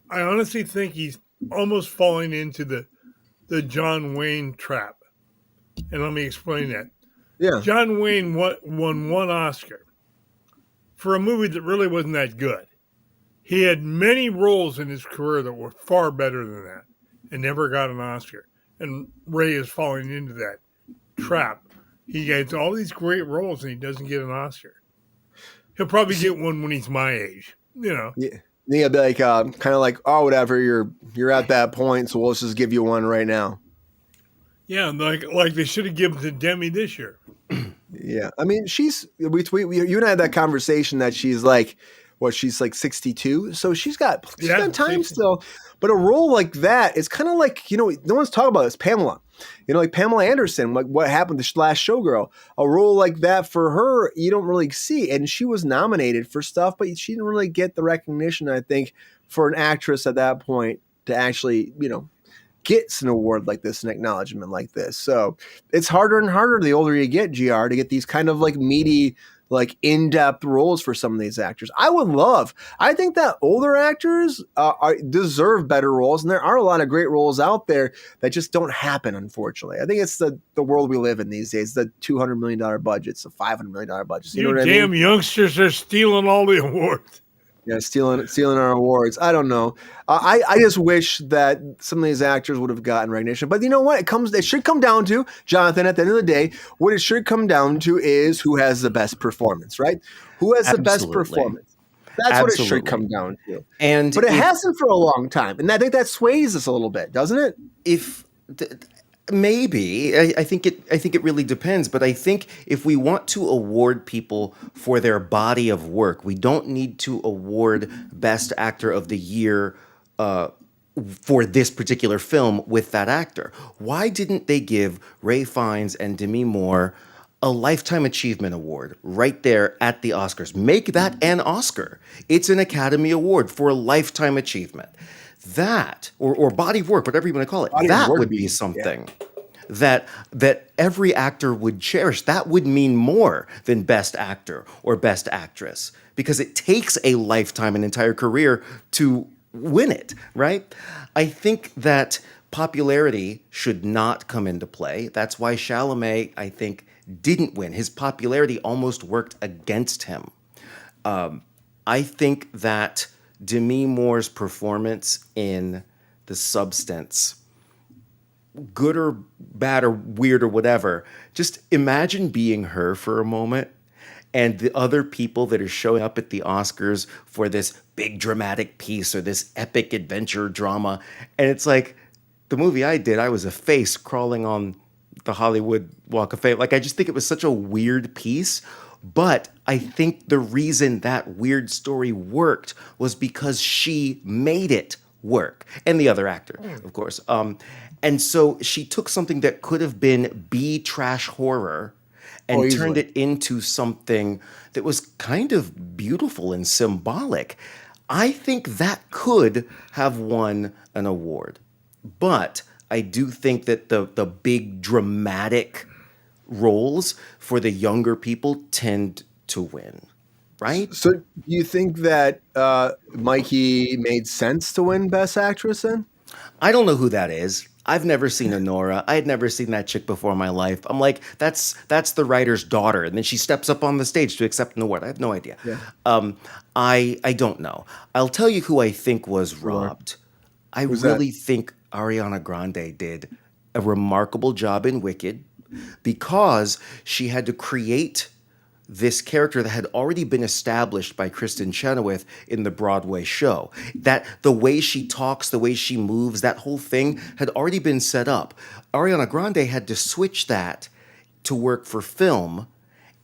I honestly think he's almost falling into the John Wayne trap. And let me explain that. Yeah. John Wayne won one Oscar for a movie that really wasn't that good. He had many roles in his career that were far better than that and never got an Oscar. And Ray is falling into that trap. He gets all these great roles and he doesn't get an Oscar. He'll probably get one when he's my age, Yeah. He'll be like, kind of like, oh, whatever, you're at that point, so we'll just give you one right now. Yeah, like they should have given to Demi this year. Yeah, I mean, you and I had that conversation that she's like, she's like 62, so she's got time still. But a role like that is kind of like, no one's talking about this, Pamela. Like Pamela Anderson, like what happened to Last Showgirl. A role like that for her, you don't really see. And she was nominated for stuff, but she didn't really get the recognition, I think, for an actress at that point to actually, gets an award like this, an acknowledgement like this. So it's harder and harder the older you get, GR, to get these kind of like meaty, like in-depth roles for some of these actors. I think that older actors deserve better roles, and there are a lot of great roles out there that just don't happen, unfortunately. I think it's the world we live in these days, the $200 million budgets, the $500 million budgets. You know what I mean? Damn youngsters are stealing all the awards. Yeah, stealing our awards. I don't know. I just wish that some of these actors would have gotten recognition. But you know what? It should come down to, Jonathan, at the end of the day, what it should come down to is who has the best performance, right? Who has the best performance? That's what it should come down to. But it hasn't for a long time. And I think that sways us a little bit, doesn't it? Maybe. I think it really depends. But I think if we want to award people for their body of work, we don't need to award Best Actor of the Year for this particular film with that actor. Why didn't they give Ray Fiennes and Demi Moore a Lifetime Achievement Award right there at the Oscars? Make that an Oscar. It's an Academy Award for lifetime achievement. That, or body of work, whatever you want to call it, that would be something that every actor would cherish. That would mean more than Best Actor or Best Actress, because it takes a lifetime, an entire career to win it, right? I think that popularity should not come into play. That's why Chalamet, I think, didn't win. His popularity almost worked against him. I think that Demi Moore's performance in the substance, good or bad or weird or whatever. Just imagine being her for a moment and the other people that are showing up at the Oscars for this big dramatic piece or this epic adventure drama. And it's like the movie I did, I was a face crawling on the Hollywood Walk of Fame. Like, I just think it was such a weird piece. But I think the reason that weird story worked was because she made it work. And the other actor, of course. And so she took something that could have been B trash horror and turned it into something that was kind of beautiful and symbolic. I think that could have won an award. But I do think that the big dramatic roles for the younger people tend to win, right? So do you think that Mikey made sense to win Best Actress then? I don't know who that is. I've never seen Honora. I had never seen that chick before in my life. I'm like, that's the writer's daughter. And then she steps up on the stage to accept an award. I have no idea. Yeah. I don't know. I'll tell you who I think was robbed. I really think Ariana Grande did a remarkable job in Wicked because she had to create this character that had already been established by Kristen Chenoweth in the Broadway show. That the way she talks, the way she moves, that whole thing had already been set up. Ariana Grande had to switch that to work for film,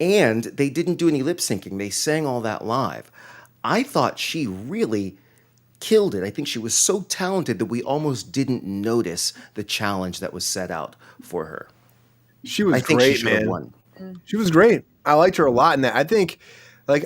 and they didn't do any lip syncing. They sang all that live. I thought she really killed it. I think she was so talented that we almost didn't notice the challenge that was set out for her. She was I think great, she should have man. won. She was great. I liked her a lot in that. I think, like,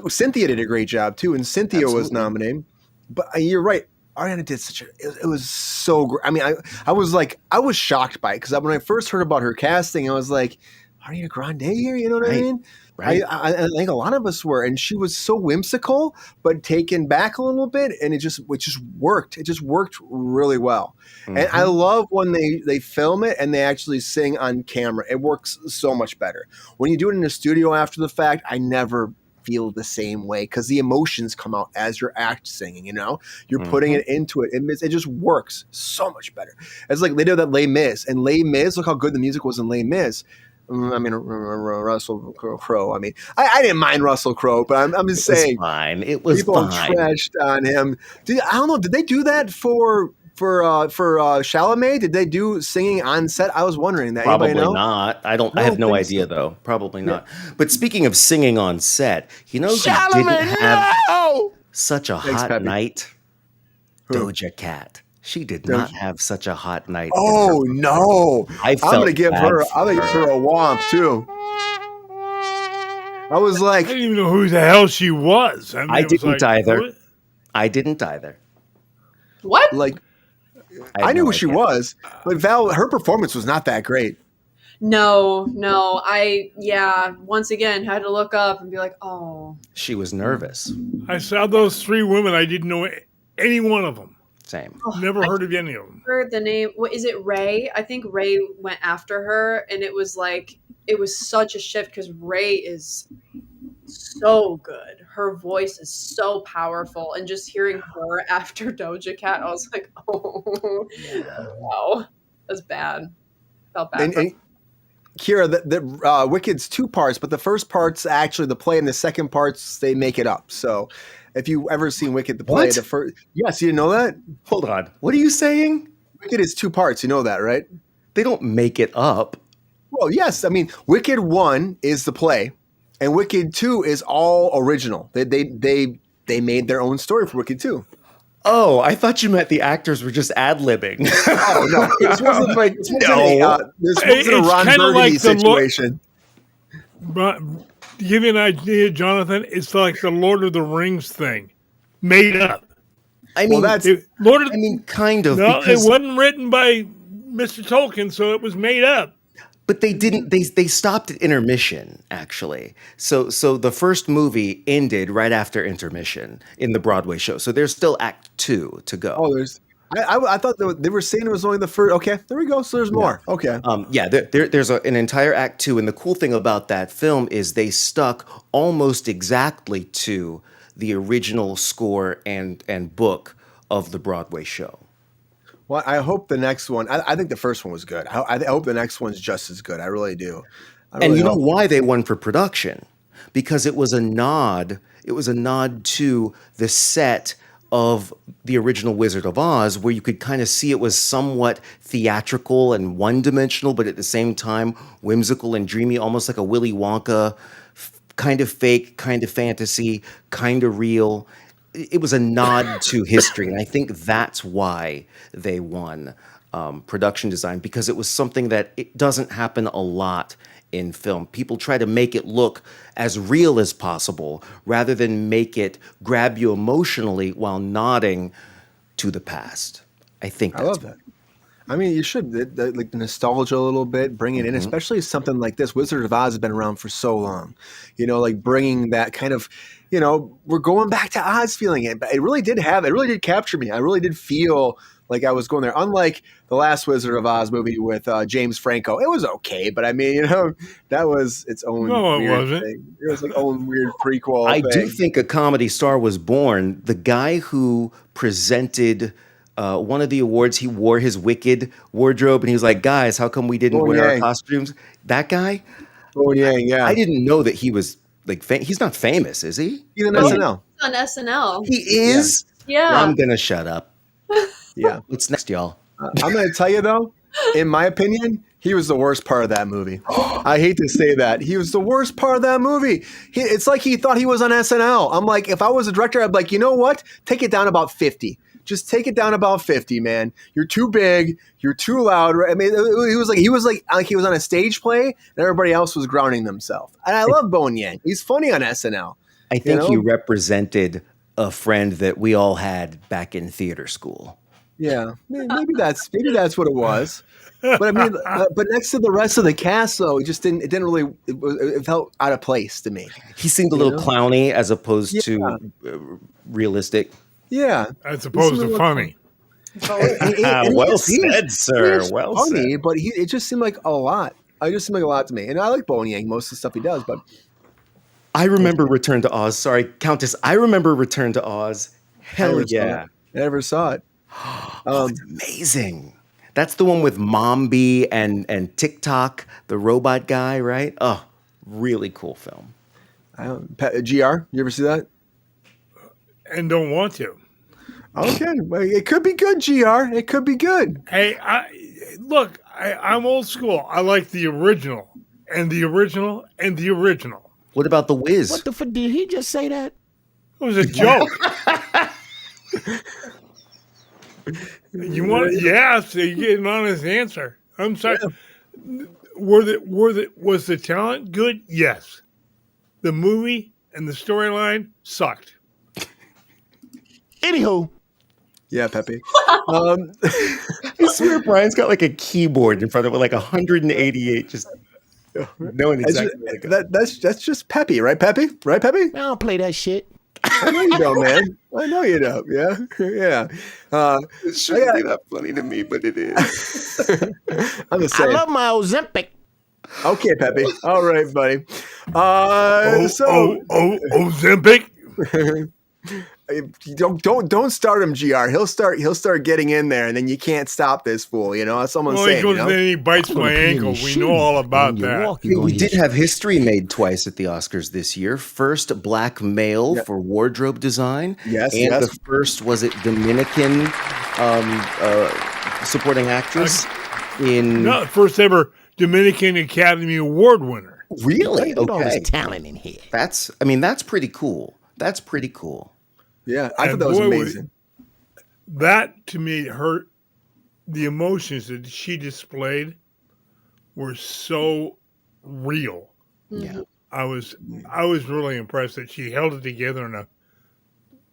Cynthia did a great job too, and Cynthia was nominated. But you're right. Ariana did it was so great. I mean, I was shocked by it because when I first heard about her casting, I was like, Ariana Grande here? You know what I mean? Right. I think a lot of us were, and she was so whimsical, but taken back a little bit, and it just worked. It just worked really well. Mm-hmm. And I love when they film it and they actually sing on camera. It works so much better. When you do it in the studio after the fact, I never feel the same way because the emotions come out as you're singing. You know, you're putting it into it. It just works so much better. It's like they did that Les Mis, and Les Mis. Look how good the music was in Les Mis. I mean, Russell Crowe. I mean, I didn't mind Russell Crowe, but I'm just saying, fine. It was people fine. trashed on him. I don't know. Did they do that for Chalamet? Did they do singing on set? I was wondering that. Probably Anybody know? Not. I have no idea though. Probably not. But speaking of singing on set, you know who didn't have such a hot night? Doja Cat. She did not have such a hot night. Oh no! I'm gonna give her a womp too. I was like, I didn't even know who the hell she was. I mean, I didn't either. What? I didn't either. What? Like, I knew who she was, but Val, her performance was not that great. No. Once again, had to look up and be like, oh. She was nervous. I saw those three women. I didn't know any one of them. Same. Never heard of any of them. Heard the name. What is it? Ray. I think Ray went after her, and it was such a shift because Ray is so good. Her voice is so powerful, and just hearing her after Doja Cat, I was like, oh, wow, that's bad. Felt bad. And Kira, the Wicked's two parts, but the first part's actually the play, and the second part's they make it up. So. If you ever seen Wicked, the play, yes, you didn't know that? Hold on. What are you saying? Wicked is two parts. You know that, right? They don't make it up. Well, yes. I mean, Wicked 1 is the play, and Wicked 2 is all original. They made their own story for Wicked 2. Oh, I thought you meant the actors were just ad-libbing. Oh, no. This wasn't a Ron Burgundy situation. But to give you an idea, Jonathan, it's like the Lord of the Rings thing, made up. I mean, kind of. No, it wasn't written by Mr. Tolkien, so it was made up. But they didn't. They stopped at intermission, actually. So the first movie ended right after intermission in the Broadway show. So there's still Act 2 to go. Oh, there's. I thought they were saying it was only the first. Okay, there we go. So there's more. Okay. There's an entire Act 2, and the cool thing about that film is they stuck almost exactly to the original score and book of the Broadway show. Well, I hope the next one. I think the first one was good. I hope the next one's just as good. I really do. And you know why they won for production? Because it was a nod. It was a nod to the set of the original Wizard of Oz, where you could kind of see it was somewhat theatrical and one-dimensional, but at the same time whimsical and dreamy, almost like a Willy Wonka, kind of fake, kind of fantasy, kind of real. It was a nod to history, and I think that's why they won production design, because it was something that it doesn't happen a lot in film. People try to make it look as real as possible rather than make it grab you emotionally while nodding to the past. I think I love that. I mean, you should like the nostalgia a little bit, bring it in, especially something like this. Wizard of Oz has been around for so long, like bringing that kind of, we're going back to Oz feeling it. But it really did capture me. I really did feel like I was going there. Unlike the last Wizard of Oz movie with James Franco, it was okay, but I mean, that was its own. No, it weird wasn't. thing. It was like own weird prequel. I thing. do think a comedy star was born. The guy who presented one of the awards, he wore his Wicked wardrobe, and he was like, "Guys, how come we didn't wear our costumes?" That guy. Oh yeah. I didn't know that he was like. He's not famous, is he? He's on SNL. On SNL. He is. Yeah. Well, I'm gonna shut up. Yeah. What's next, y'all? I'm going to tell you, though, in my opinion, he was the worst part of that movie. I hate to say that. He was the worst part of that movie. It's like he thought he was on SNL. I'm like, if I was a director, I'd be like, you know what? Take it down about 50. Just take it down about 50, man. You're too big. You're too loud. I mean, he was like he was on a stage play, and everybody else was grounding themselves. And I love Bowen Yang. He's funny on SNL. I think he represented a friend that we all had back in theater school. Yeah, maybe that's what it was. But I mean, but next to the rest of the cast, though, it didn't really. It felt out of place to me. He seemed a little clowny as opposed to realistic. Yeah, as opposed to funny. Well said, sir. Well funny, said. but it just seemed like a lot. It just seemed like a lot to me, and I like Bowen Yang, most of the stuff he does. But I remember Return to Oz. Sorry, Countess. I remember Return to Oz. Hell yeah! I never saw it. Oh, it's amazing. That's the one with Mombi and TikTok, the robot guy, right? Oh, really cool film. GR, you ever see that? And don't want to. Okay, well, it could be good, GR. It could be good. Hey, I'm old school. I like the original, and the original, and the original. What about The Wiz? What the fuck? Did he just say that? It was a joke. You want? Yeah, so you get an honest answer. I'm sorry. Yeah. Was the talent good? Yes. The movie and the storyline sucked. Anywho. Yeah, Pepe. I swear Brian's got like a keyboard in front of it, like 188, just knowing exactly what it goes. That's just Pepe, right, Pepe? Right, Pepe? I don't play that shit. I know you don't, man. I know you don't. Yeah, yeah. It shouldn't be that funny to me, but it is. I'm just saying. I love my Ozempic. Okay, Pepe. All right, buddy. Ozempic. Don't start him, GR. He'll start getting in there, and then you can't stop this fool. That's someone saying. He goes and he bites my ankle. We know all about that. We did have history made twice at the Oscars this year. First, black male for wardrobe design. Yes, and the first was it Dominican supporting actress first ever Dominican Academy Award winner. Really? Look at all this Okay. talent in here. That's pretty cool. That's pretty cool. Yeah, I thought that was amazing. That to me hurt. The emotions that she displayed were so real. Yeah, I was really impressed that she held it together enough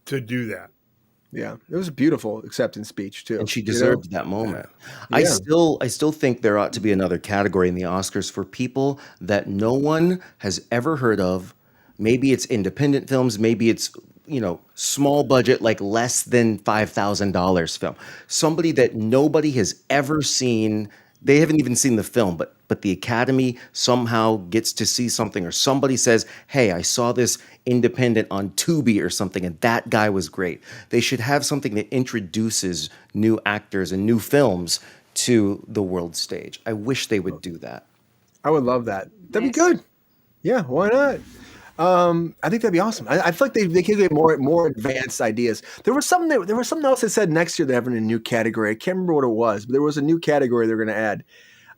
to do that. Yeah, it was a beautiful acceptance speech too, and she deserved that moment. Yeah. I still think there ought to be another category in the Oscars for people that no one has ever heard of. Maybe it's independent films. Maybe it's small budget, like less than $5,000 film. Somebody that nobody has ever seen they haven't even seen the film, but the Academy somehow gets to see something, or somebody says, "Hey, I saw this independent on Tubi or something, and that guy was great." They should have something that introduces new actors and new films to the world stage. I wish they would do that. I would love that. That'd be good. Yeah, why not? I think that'd be awesome. I feel like they could get more advanced ideas. There was something else that said next year they're having a new category. I can't remember what it was, but there was a new category they're going to add.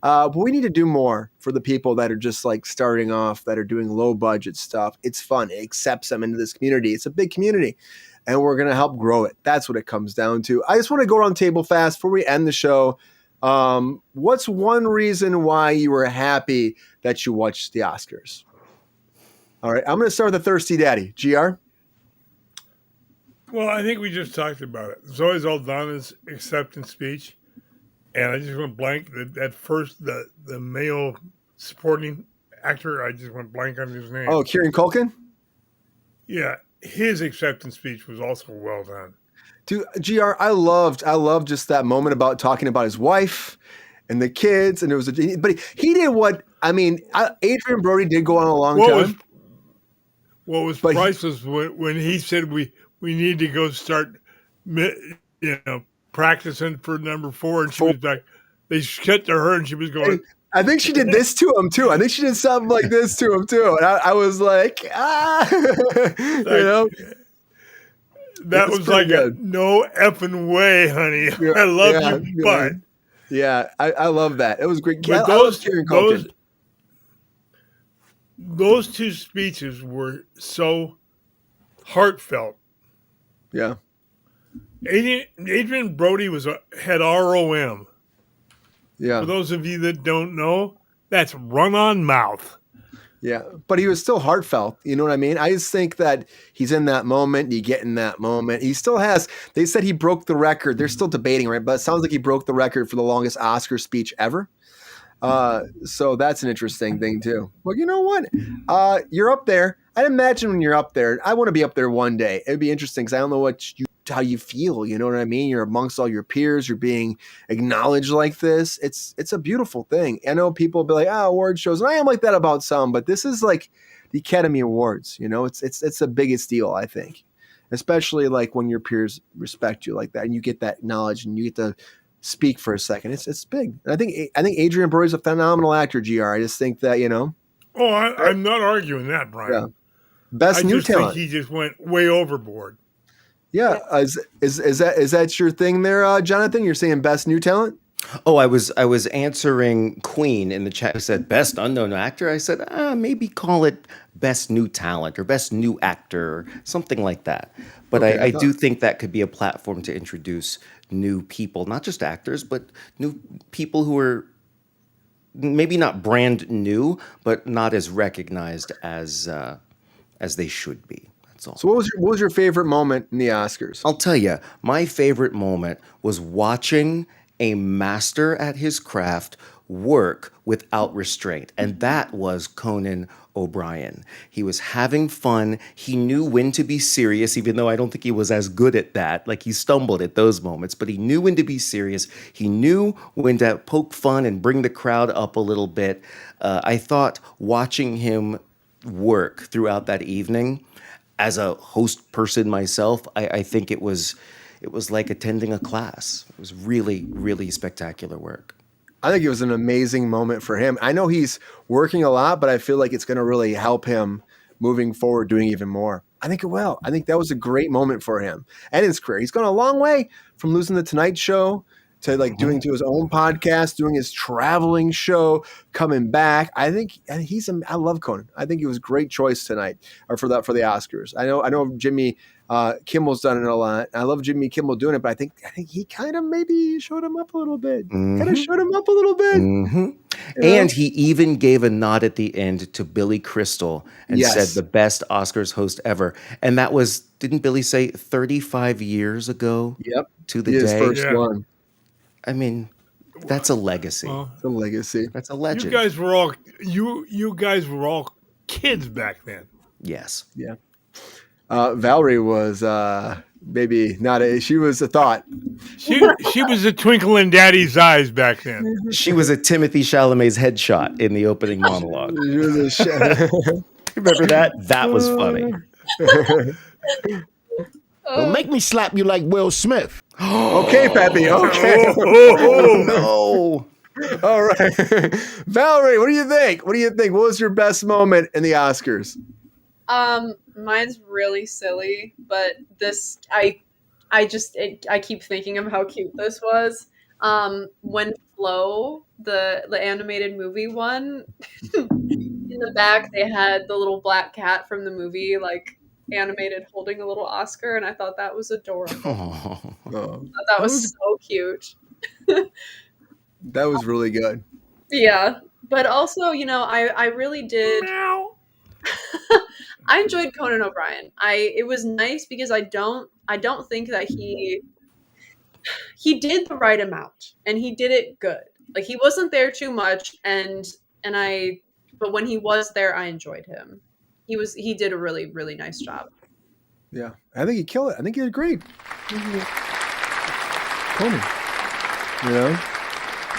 But we need to do more for the people that are just like starting off, that are doing low budget stuff. It's fun. It accepts them into this community. It's a big community, and we're going to help grow it. That's what it comes down to. I just want to go around table fast before we end the show. What's one reason why you were happy that you watched the Oscars? All right, I'm going to start with the Thirsty Daddy. GR? Well, I think we just talked about it. Zoe Saldana's acceptance speech, and I just went blank. At first, the male supporting actor, I just went blank on his name. Oh, Kieran Culkin? Yeah, his acceptance speech was also well done. Dude, GR, I loved just that moment about talking about his wife and the kids, and but he did what, I mean, Adrian Brody did go on a long time. What was priceless when he said we need to go start, practicing for number 4, and she was like, they cut to her, and she was going. I think she did this to him too. I think she did something like this to him too, and I was like, That was like good. No effing way, honey. I love you, but yeah, I love that. It was great. But those two speeches were so heartfelt. Yeah. Adrian Brody had ROM. Yeah. For those of you that don't know, that's run on mouth. Yeah, but he was still heartfelt. You know what I mean? I just think that he's in that moment. You get in that moment. He still has. They said he broke the record. They're still debating, right? But it sounds like he broke the record for the longest Oscar speech ever. So that's an interesting thing too. Well, you know what? You're up there. I'd imagine when you're up there, I want to be up there one day. It'd be interesting because I don't know how you feel. You know what I mean? You're amongst all your peers. You're being acknowledged like this. It's a beautiful thing. I know people will be like, award shows, and I am like that about some, but this is like the Academy Awards. You know, it's the biggest deal, I think, especially like when your peers respect you like that, and you get that knowledge, and you get to speak for a second. It's big. And I think Adrian Brody's a phenomenal actor. GR. I just think that Oh, I'm not arguing that, Brian. Yeah. Best new talent. Think he just went way overboard. Yeah, is that your thing there, Jonathan? You're saying best new talent? Oh, I was answering Queen in the chat who said best unknown actor. I said maybe call it best new talent or best new actor or something like that. But okay, I do think that could be a platform to introduce new people, not just actors, but new people who are maybe not brand new, but not as recognized as they should be. So what was your favorite moment in the Oscars? I'll tell you, my favorite moment was watching a master at his craft work without restraint, and that was Conan O'Brien. He was having fun. He knew when to be serious, even though I don't think he was as good at that. Like, he stumbled at those moments, but he knew when to be serious. He knew when to poke fun and bring the crowd up a little bit. I thought watching him work throughout that evening, as a host person myself, I think it was like attending a class. It was really, really spectacular work. I think it was an amazing moment for him. I know he's working a lot, but I feel like it's going to really help him moving forward, doing even more. I think it will. I think that was a great moment for him and his career. He's gone a long way from losing the Tonight Show to like doing to his own podcast, doing his traveling show, coming back. I think I love Conan. I think he was a great choice tonight, or for the Oscars. I know Jimmy Kimmel's done it a lot. I love Jimmy Kimmel doing it, but I think he kind of maybe showed him up a little bit. Mm-hmm. And he even gave a nod at the end to Billy Crystal and said the best Oscars host ever. And that was, didn't Billy say 35 years ago? Yep. To the his day. First one. I mean, that's a legacy. It's a legacy. That's a legend. You guys were all kids back then. Yes. Yeah. Valerie was maybe not. She was a thought. She was a twinkle in Daddy's eyes back then. She was a Timothy Chalamet's headshot in the opening monologue. Remember that? That was funny. Don't make me slap you like Will Smith. Okay, Peppy. Okay. No. All right. Valerie, what do you think? What was your best moment in the Oscars? Mine's really silly, but this I keep thinking of how cute this was. When Flo, the animated movie won, in the back they had the little black cat from the movie, like animated holding a little Oscar, and I thought that was adorable. I thought that was so cute. That was really good. Yeah, but also, I really did. I enjoyed Conan O'Brien. It was nice because I don't think that he did the right amount, and he did it good. Like, he wasn't there too much, but when he was there, I enjoyed him. He did a really, really nice job. Yeah, I think he killed it. I think he did great. Conan,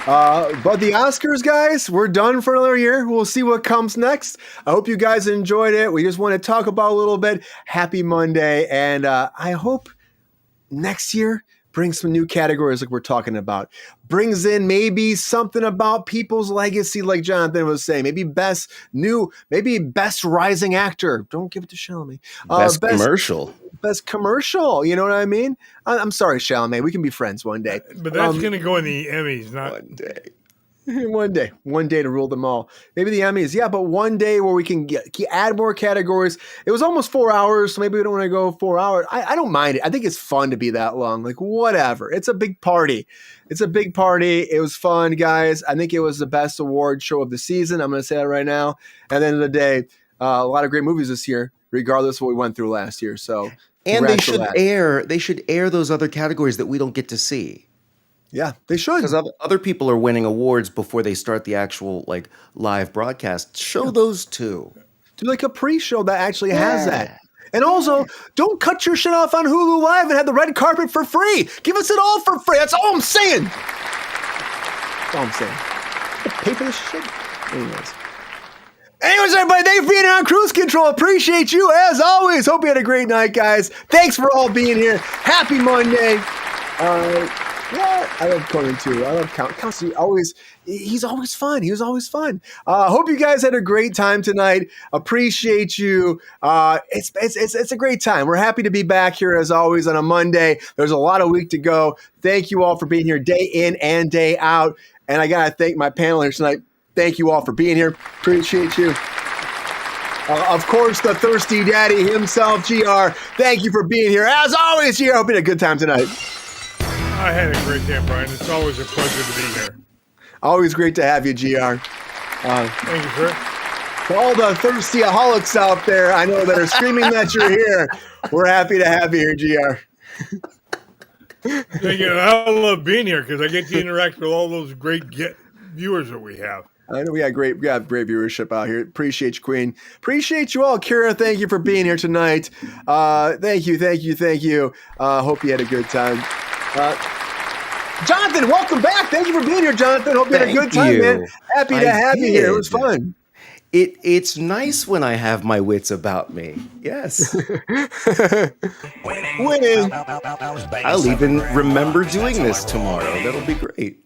but the Oscars, guys, we're done for another year. We'll see what comes next. I hope you guys enjoyed it. We just want to talk about a little bit. Happy Monday. And I hope next year brings some new categories like we're talking about. Brings in maybe something about people's legacy, like Jonathan was saying. Maybe best rising actor. Don't give it to Chalamet. Best commercial. Best commercial. You know what I mean? I'm sorry, Chalamet. We can be friends one day. But that's going to go in the Emmys, not one day. One day to rule them all. Maybe the Emmys, yeah, but one day where we can add more categories. It was almost 4 hours, so maybe we don't want to go 4 hours. I don't mind it. I think it's fun to be that long. Like, whatever. It's a big party. It was fun, guys. I think it was the best award show of the season. I'm going to say that right now. At the end of the day, a lot of great movies this year, regardless of what we went through last year. So, and they should air those other categories that we don't get to see. Yeah, they should. Because other people are winning awards before they start the actual live broadcast. Show those too. Do like a pre-show that actually has that. And also, don't cut your shit off on Hulu Live and have the red carpet for free. Give us it all for free. That's all I'm saying. Pay for this shit. Anyways, everybody, thanks for being here on Kruse Control. Appreciate you as always. Hope you had a great night, guys. Thanks for all being here. Happy Monday. Yeah, I love Conan too. I love Count. He's always fun. He was always fun. Hope you guys had a great time tonight. Appreciate you. It's a great time. We're happy to be back here as always on a Monday. There's a lot of week to go. Thank you all for being here day in and day out. And I gotta thank my panelists tonight. Thank you all for being here. Appreciate you. Of course, the thirsty daddy himself, GR. Thank you for being here. As always, GR. Hope you had a good time tonight. I had a great time, Brian. It's always a pleasure to be here. Always great to have you, GR. Thank you, sir. To all the thirsty-aholics out there, I know that are screaming that you're here. We're happy to have you here, GR. Thank you. I love being here because I get to interact with all those great viewers that we have. I know we have great viewership out here. Appreciate you, Queen. Appreciate you all. Kira, thank you for being here tonight. Thank you. Hope you had a good time. Jonathan, welcome back. Thank you for being here, Jonathan. Hope you had a good time, man. Happy to have you here. It was fun. It's nice when I have my wits about me. Yes. Winning. I'll even remember doing this tomorrow. That'll be great.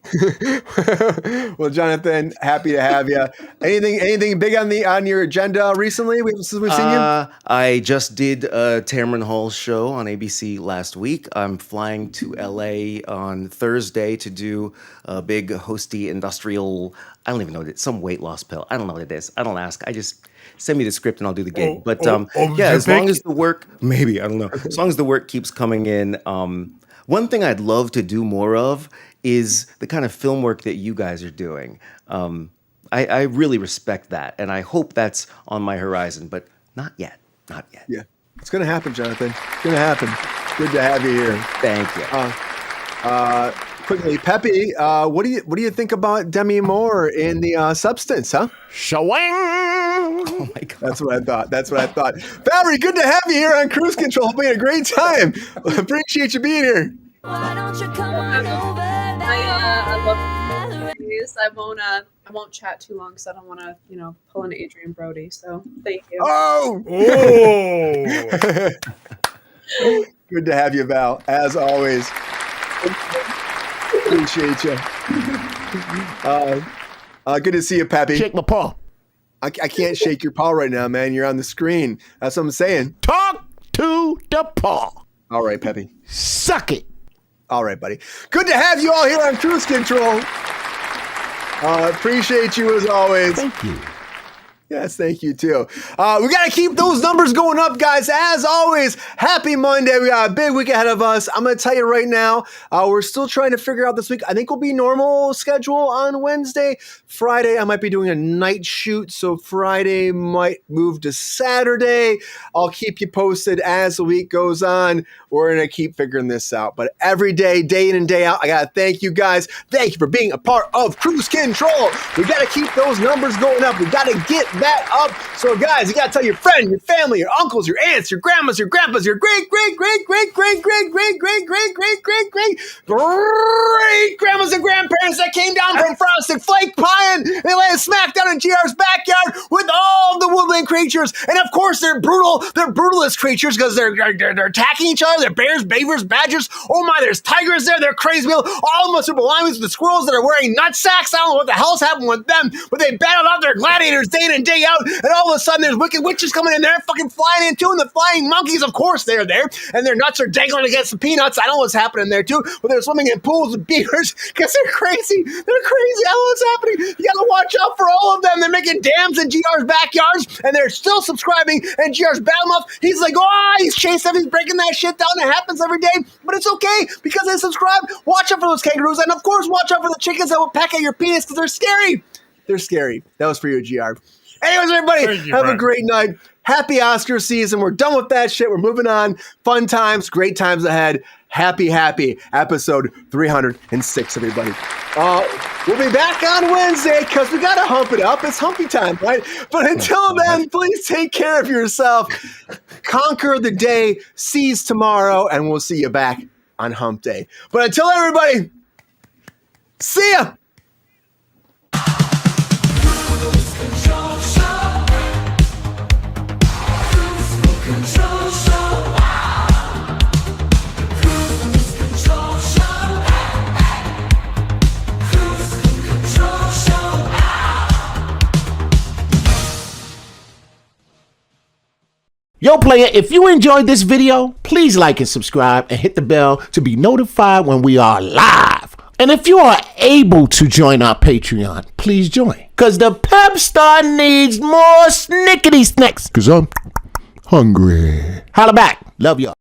Well, Jonathan, happy to have you. Anything big on your agenda recently since we've seen you? I just did Tamron Hall's show on ABC last week. I'm flying to LA on Thursday to do a big hosty industrial, I don't even know what it's, some weight loss pill. I don't know what it is. I don't ask. I just send me the script and I'll do the gig. As long as the work, maybe, I don't know. As long as the work keeps coming in. One thing I'd love to do more of is the kind of film work that you guys are doing. I really respect that. And I hope that's on my horizon, but not yet. Yeah, it's going to happen, Jonathan. It's going to happen. Good to have you here. Thank you. quickly, Peppy, what do you think about Demi Moore in The Substance, huh? Shawang! Oh my God. That's what I thought. Valerie, good to have you here on Cruise Control. Hope you had a great time. Appreciate you being here. I love these. I won't chat too long because I don't want to, pull in Adrian Brody. So thank you. Oh! Good to have you, Val, as always. Appreciate you. Good to see you, Peppy. Shake my paw. I can't shake your paw right now, man. You're on the screen. That's what I'm saying. Talk to the paw. All right, Peppy. Suck it. All right, buddy. Good to have you all here on Cruise Control. Appreciate you as always. Thank you. Yes, thank you too. We got to keep those numbers going up, guys. As always, happy Monday. We got a big week ahead of us. I'm going to tell you right now, we're still trying to figure out this week. I think we'll be normal schedule on Wednesday. Friday, I might be doing a night shoot, so Friday might move to Saturday. I'll keep you posted as the week goes on. We're going to keep figuring this out. But every day, day in and day out, I got to thank you guys. Thank you for being a part of Cruise Control. We got to keep those numbers going up. We got to get that up. So guys, you got to tell your friend, your family, your uncles, your aunts, your grandmas, your grandpas, your great grandmas and grandparents that came down from Frosted Flake Pie and they landed smack down in GR's backyard with all the woodland creatures. And of course, they're brutal. They're brutalist creatures because they're attacking each other. They're bears, beavers, badgers. Oh my, there's tigers there. They're crazy. All of us are belonging to the squirrels that are wearing nut sacks. I don't know what the hell's happened with them, but they battled out their gladiators day in and day out. And all of a sudden, there's wicked witches coming in there, fucking flying in too. And the flying monkeys, of course, they're there. And their nuts are dangling against the peanuts. I know what's happening there too. But they're swimming in pools with beavers because they're crazy. They're crazy. I don't know what's happening. You got to watch out for all of them. They're making dams in GR's backyards. And they're still subscribing. And GR's Battle he's like, he's chasing them. He's breaking that shit down. It happens every day. But it's okay because they subscribe. Watch out for those kangaroos. And of course, watch out for the chickens that will peck at your penis because they're scary. They're scary. That was for you, GR. Anyways, everybody, have a great night. Happy Oscar season. We're done with that shit. We're moving on. Fun times, great times ahead. Happy episode 306, everybody. We'll be back on Wednesday because we got to hump it up. It's humpy time, right? But until then, please take care of yourself. Conquer the day, seize tomorrow, and we'll see you back on hump day. But until everybody, see ya. Yo, player, if you enjoyed this video, please like and subscribe and hit the bell to be notified when we are live. And if you are able to join our Patreon, please join. Because the pep star needs more snickety snacks. Because I'm hungry. Holla back. Love y'all.